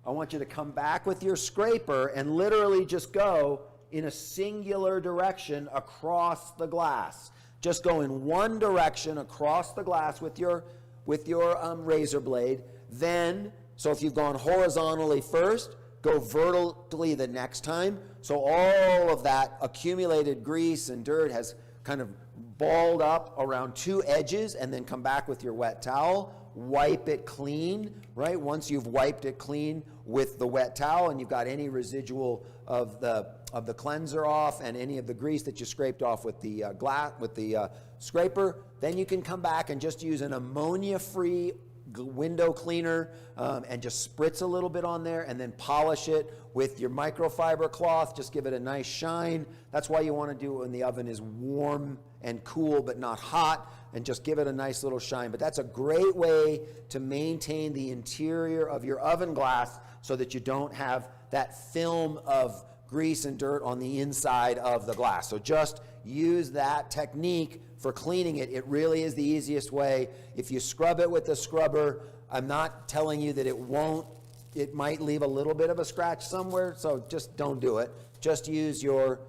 I want you to come back with your scraper and literally just go in a singular direction across the glass. Just go in one direction across the glass with your razor blade. Then, so if you've gone horizontally first, go vertically the next time. So all of that accumulated grease and dirt has kind of balled up around two edges, and then come back with your wet towel. Wipe it clean, right? Once you've wiped it clean with the wet towel and you've got any residual of the cleanser off and any of the grease that you scraped off with the scraper, then you can come back and just use an ammonia-free window cleaner and just spritz a little bit on there and then polish it with your microfiber cloth. Just give it a nice shine. That's why you want to do it when the oven is warm and cool but not hot, and just give it a nice little shine. But that's a great way to maintain the interior of your oven glass so that you don't have that film of grease and dirt on the inside of the glass. So just use that technique for cleaning it. It really is the easiest way. If you scrub it with a scrubber, I'm not telling you that it won't. It might leave a little bit of a scratch somewhere, so just don't do it. Just use your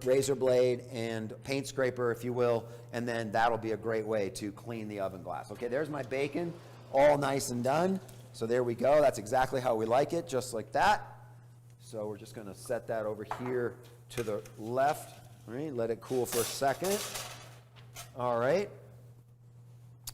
razor blade and paint scraper, if you will, and then that'll be a great way to clean the oven glass. Okay, there's my bacon, all nice and done. So there we go. That's exactly how we like it, just like that. So we're just going to set that over here to the left. All right, let it cool for a second. All right.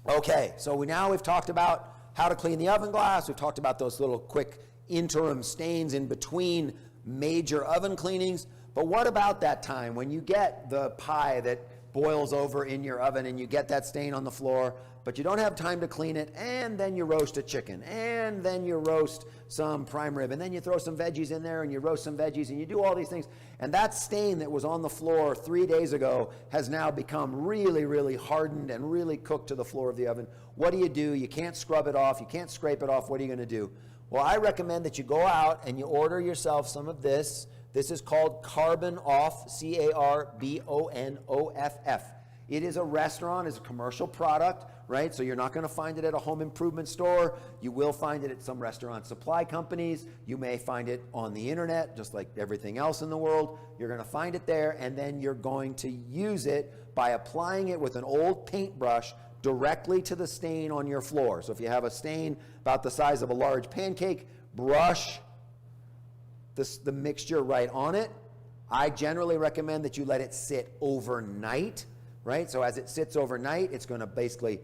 Okay, so we've talked about how to clean the oven glass. We've talked about those little quick interim stains in between major oven cleanings. But what about that time when you get the pie that boils over in your oven and you get that stain on the floor, but you don't have time to clean it, and then you roast a chicken, and then you roast some prime rib, and then you throw some veggies in there and you roast some veggies, and you do all these things, and that stain that was on the floor 3 days ago has now become really, really hardened and really cooked to the floor of the oven. What do? You can't scrub it off, you can't scrape it off. What are you going to do? Well, I recommend that you go out and you order yourself some of this. This is called Carbon Off, C-A-R-B-O-N-O-F-F. It is a restaurant, it's a commercial product, right? So you're not going to find it at a home improvement store. You will find it at some restaurant supply companies. You may find it on the internet, just like everything else in the world. You're going to find it there, and then you're going to use it by applying it with an old paintbrush directly to the stain on your floor. So if you have a stain about the size of a large pancake, brush the mixture right on it. I generally recommend that you let it sit overnight, right? So as it sits overnight, it's going to basically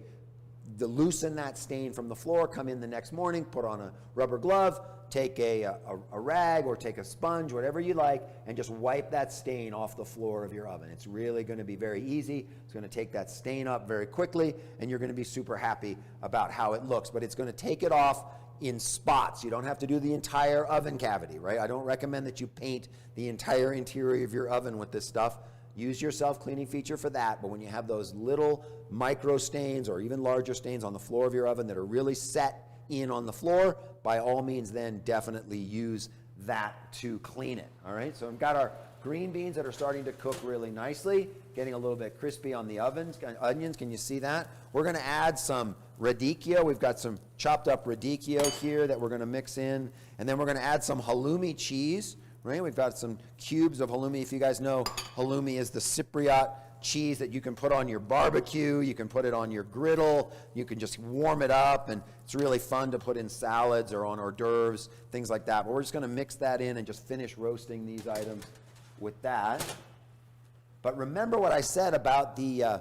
loosen that stain from the floor, come in the next morning, put on a rubber glove, take a rag or take a sponge, whatever you like, and just wipe that stain off the floor of your oven. It's really going to be very easy. It's going to take that stain up very quickly, and you're going to be super happy about how it looks. But it's going to take it off in spots. You don't have to do the entire oven cavity, right? I don't recommend that you paint the entire interior of your oven with this stuff. Use your self-cleaning feature for that, but when you have those little micro stains or even larger stains on the floor of your oven that are really set in on the floor, by all means then definitely use that to clean it. All right, so we've got our green beans that are starting to cook really nicely, getting a little bit crispy on the onions. Can you see that? We're going to add some radicchio. We've got some chopped up radicchio here that we're going to mix in, and then we're going to add some halloumi cheese. Right? We've got some cubes of halloumi. If you guys know, halloumi is the Cypriot cheese that you can put on your barbecue. You can put it on your griddle. You can just warm it up, and it's really fun to put in salads or on hors d'oeuvres, things like that. But we're just going to mix that in and just finish roasting these items with that. But remember what I said about the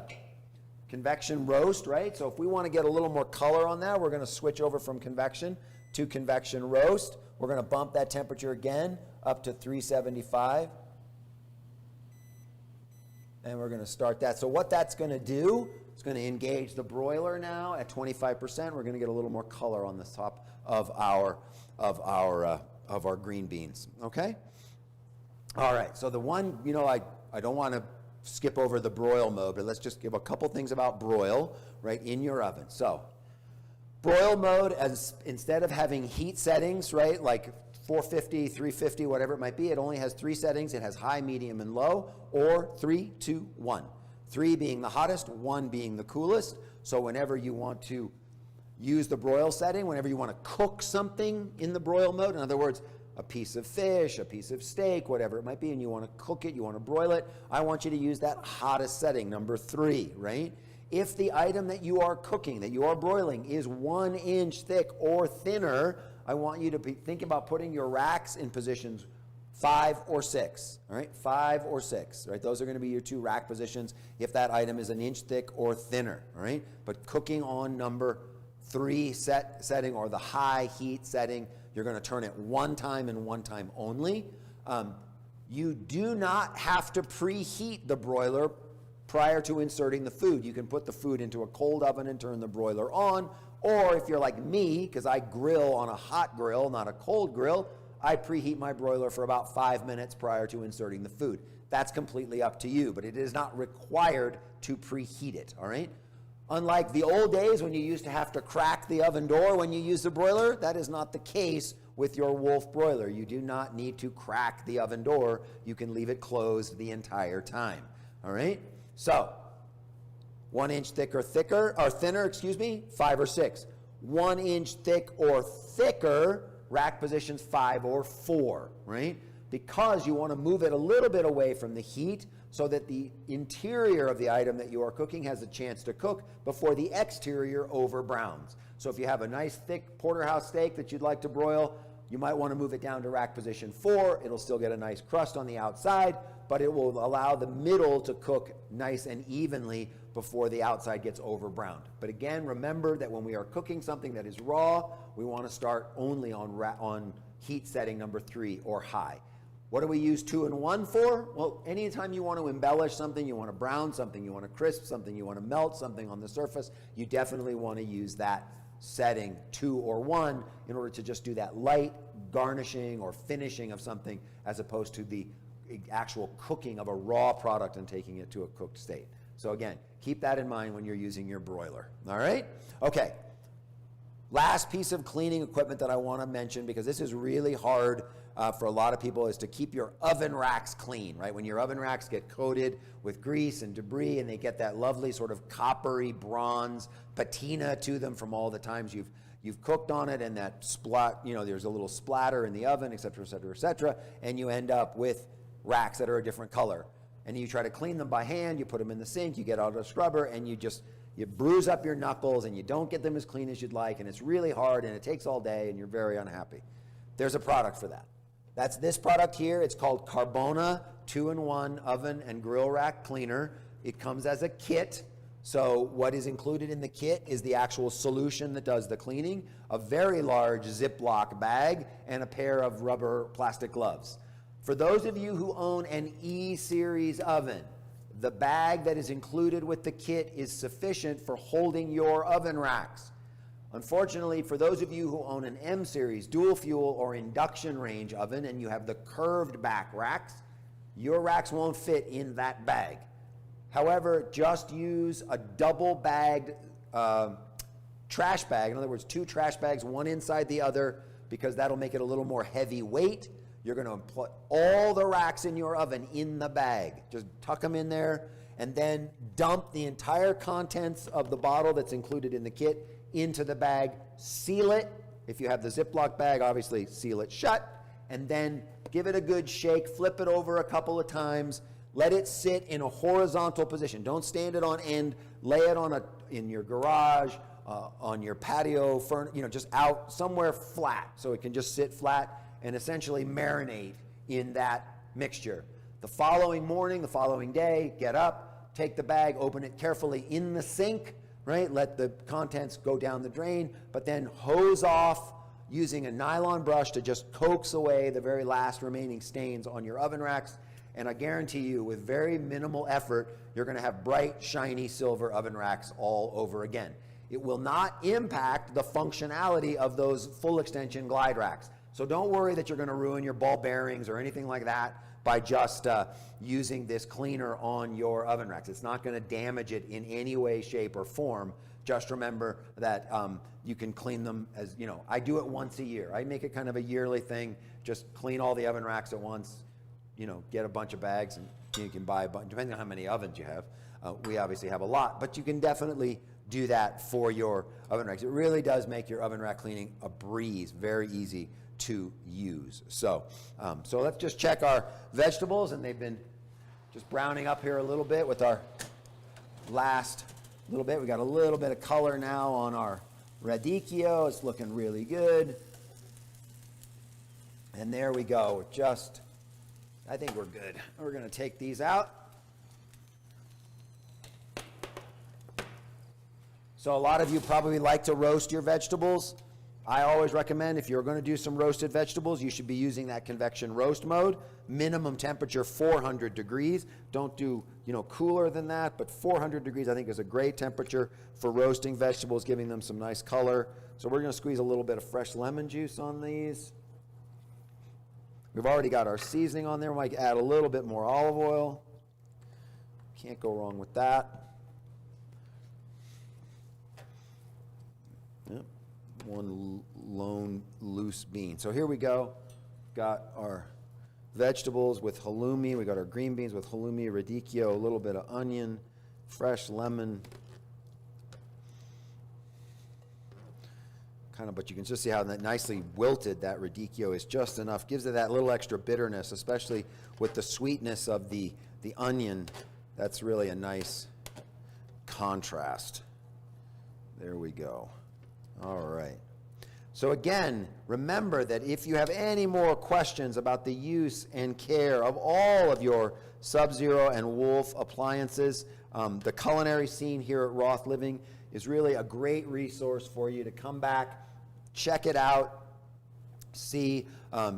convection roast, right? So if we want to get a little more color on that, we're going to switch over from convection to convection roast. We're going to bump that temperature again up to 375. And we're going to start that. So what that's going to do, it's going to engage the broiler now at 25%. We're going to get a little more color on the top of our green beans. Okay? All right. So the one, I don't want to skip over the broil mode, but let's just give a couple things about broil right in your oven. So broil mode, as instead of having heat settings, right, like 450, 350, whatever it might be, it only has 3 settings. It has high, medium, and low, or 3, 2, 1. 3 being the hottest, 1 being the coolest. So whenever you want to use the broil setting, whenever you want to cook something in the broil mode, in other words, a piece of fish, a piece of steak, whatever it might be, and you want to cook it, you want to broil it, I want you to use that hottest setting, number 3, right? If the item that you are cooking, that you are broiling, is 1 inch thick or thinner, I want you to think about putting your racks in positions 5 or 6, all right? 5 or 6, right? Those are going to be your 2 rack positions if that item is 1 inch thick or thinner, all right? But cooking on number 3 setting or the high heat setting, you're going to turn it 1 time and 1 time only. You do not have to preheat the broiler prior to inserting the food. You can put the food into a cold oven and turn the broiler on, or if you're like me, because I grill on a hot grill, not a cold grill, I preheat my broiler for about 5 minutes prior to inserting the food. That's completely up to you, but it is not required to preheat it, all right? Unlike the old days when you used to have to crack the oven door when you use the broiler, that is not the case with your Wolf broiler. You do not need to crack the oven door. You can leave it closed the entire time, all right? So, 1 inch thick or thinner, 5 or 6. 1 inch thick or thicker, rack positions 5 or 4, right? Because you want to move it a little bit away from the heat so that the interior of the item that you are cooking has a chance to cook before the exterior over browns. So if you have a nice thick porterhouse steak that you'd like to broil, you might want to move it down to rack position 4. It'll still get a nice crust on the outside, but it will allow the middle to cook nice and evenly before the outside gets over browned. But again, remember that when we are cooking something that is raw, we want to start only on heat setting number 3 or high. What do we use 2 and 1 for? Well, anytime you want to embellish something, you want to brown something, you want to crisp something, you want to melt something on the surface, you definitely want to use that setting 2 or 1 in order to just do that light garnishing or finishing of something as opposed to the actual cooking of a raw product and taking it to a cooked state. So again, keep that in mind when you're using your broiler, all right? Okay, Last piece of cleaning equipment that I want to mention, because this is really hard for a lot of people, is to keep your oven racks clean, right? When your oven racks get coated with grease and debris and they get that lovely sort of coppery bronze patina to them from all the times you've cooked on it, and that splat, you know, there's a little splatter in the oven, et cetera, et cetera, et cetera, and you end up with racks that are a different color. And you try to clean them by hand, you put them in the sink, you get out a scrubber, and you bruise up your knuckles, and you don't get them as clean as you'd like, and it's really hard, and it takes all day, and you're very unhappy. There's a product for that. That's this product here. It's called Carbona 2-in-1 Oven and Grill Rack Cleaner. It comes as a kit. So what is included in the kit is the actual solution that does the cleaning, a very large Ziploc bag, and a pair of rubber plastic gloves. For those of you who own an E-Series oven, the bag that is included with the kit is sufficient for holding your oven racks. Unfortunately, for those of you who own an M-Series dual fuel or induction range oven and you have the curved back racks, your racks won't fit in that bag. However, just use a double bagged trash bag. In other words, 2 trash bags, one inside the other, because that'll make it a little more heavyweight. You're going to put all the racks in your oven in the bag. Just tuck them in there and then dump the entire contents of the bottle that's included in the kit into the bag. Seal it. If you have the Ziploc bag, obviously seal it shut, and then give it a good shake. Flip it over a couple of times. Let it sit in a horizontal position. Don't stand it on end. Lay it on in your garage, on your patio, just out somewhere flat, so it can just sit flat and essentially marinate in that mixture. The following morning, the following day, get up, take the bag, open it carefully in the sink, right? Let the contents go down the drain, but then hose off using a nylon brush to just coax away the very last remaining stains on your oven racks. And I guarantee you, with very minimal effort, you're going to have bright, shiny silver oven racks all over again. It will not impact the functionality of those full extension glide racks. So don't worry that you're going to ruin your ball bearings or anything like that by just using this cleaner on your oven racks. It's not going to damage it in any way, shape, or form. Just remember that you can clean them as, I do it once a year. I make it kind of a yearly thing. Just clean all the oven racks at once, get a bunch of bags, and you can buy a bunch, depending on how many ovens you have. We obviously have a lot, but you can definitely do that for your oven racks. It really does make your oven rack cleaning a breeze, very easy to use. So let's just check our vegetables, and they've been just browning up here a little bit with our last little bit. We got a little bit of color now on our radicchio. It's looking really good. And there we go. I think we're good. We're going to take these out. So a lot of you probably like to roast your vegetables. I always recommend, if you're going to do some roasted vegetables, you should be using that convection roast mode. Minimum temperature 400 degrees. Don't do, cooler than that, but 400 degrees I think is a great temperature for roasting vegetables, giving them some nice color. So we're going to squeeze a little bit of fresh lemon juice on these. We've already got our seasoning on there. We might add a little bit more olive oil. Can't go wrong with that. Yep. One lone loose bean. So here we go. Got our vegetables with halloumi. We got our green beans with halloumi, radicchio, a little bit of onion, fresh lemon. But you can just see how nicely wilted that radicchio is, just enough. Gives it that little extra bitterness, especially with the sweetness of the onion. That's really a nice contrast. There we go. All right. So again, remember that if you have any more questions about the use and care of all of your Sub-Zero and Wolf appliances, the culinary scene here at Roth Living is really a great resource for you to come back, check it out, see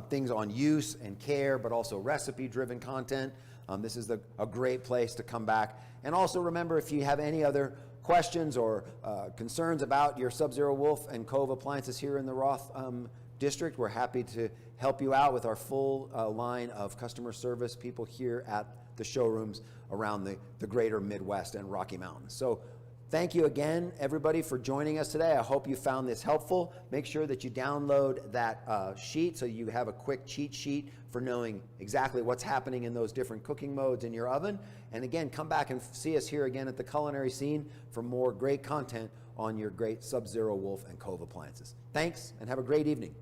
things on use and care, but also recipe-driven content. This is a great place to come back. And also remember, if you have any other questions or concerns about your Sub-Zero, Wolf, and Cove appliances here in the Roth district, we're happy to help you out with our full line of customer service people here at the showrooms around the greater Midwest and Rocky Mountains. So Thank you again, everybody, for joining us today. I hope you found this helpful. Make sure that you download that sheet so you have a quick cheat sheet for knowing exactly what's happening in those different cooking modes in your oven. And again, come back and see us here again at the Culinary Scene for more great content on your great Sub-Zero Wolf and Cove appliances. Thanks, and have a great evening.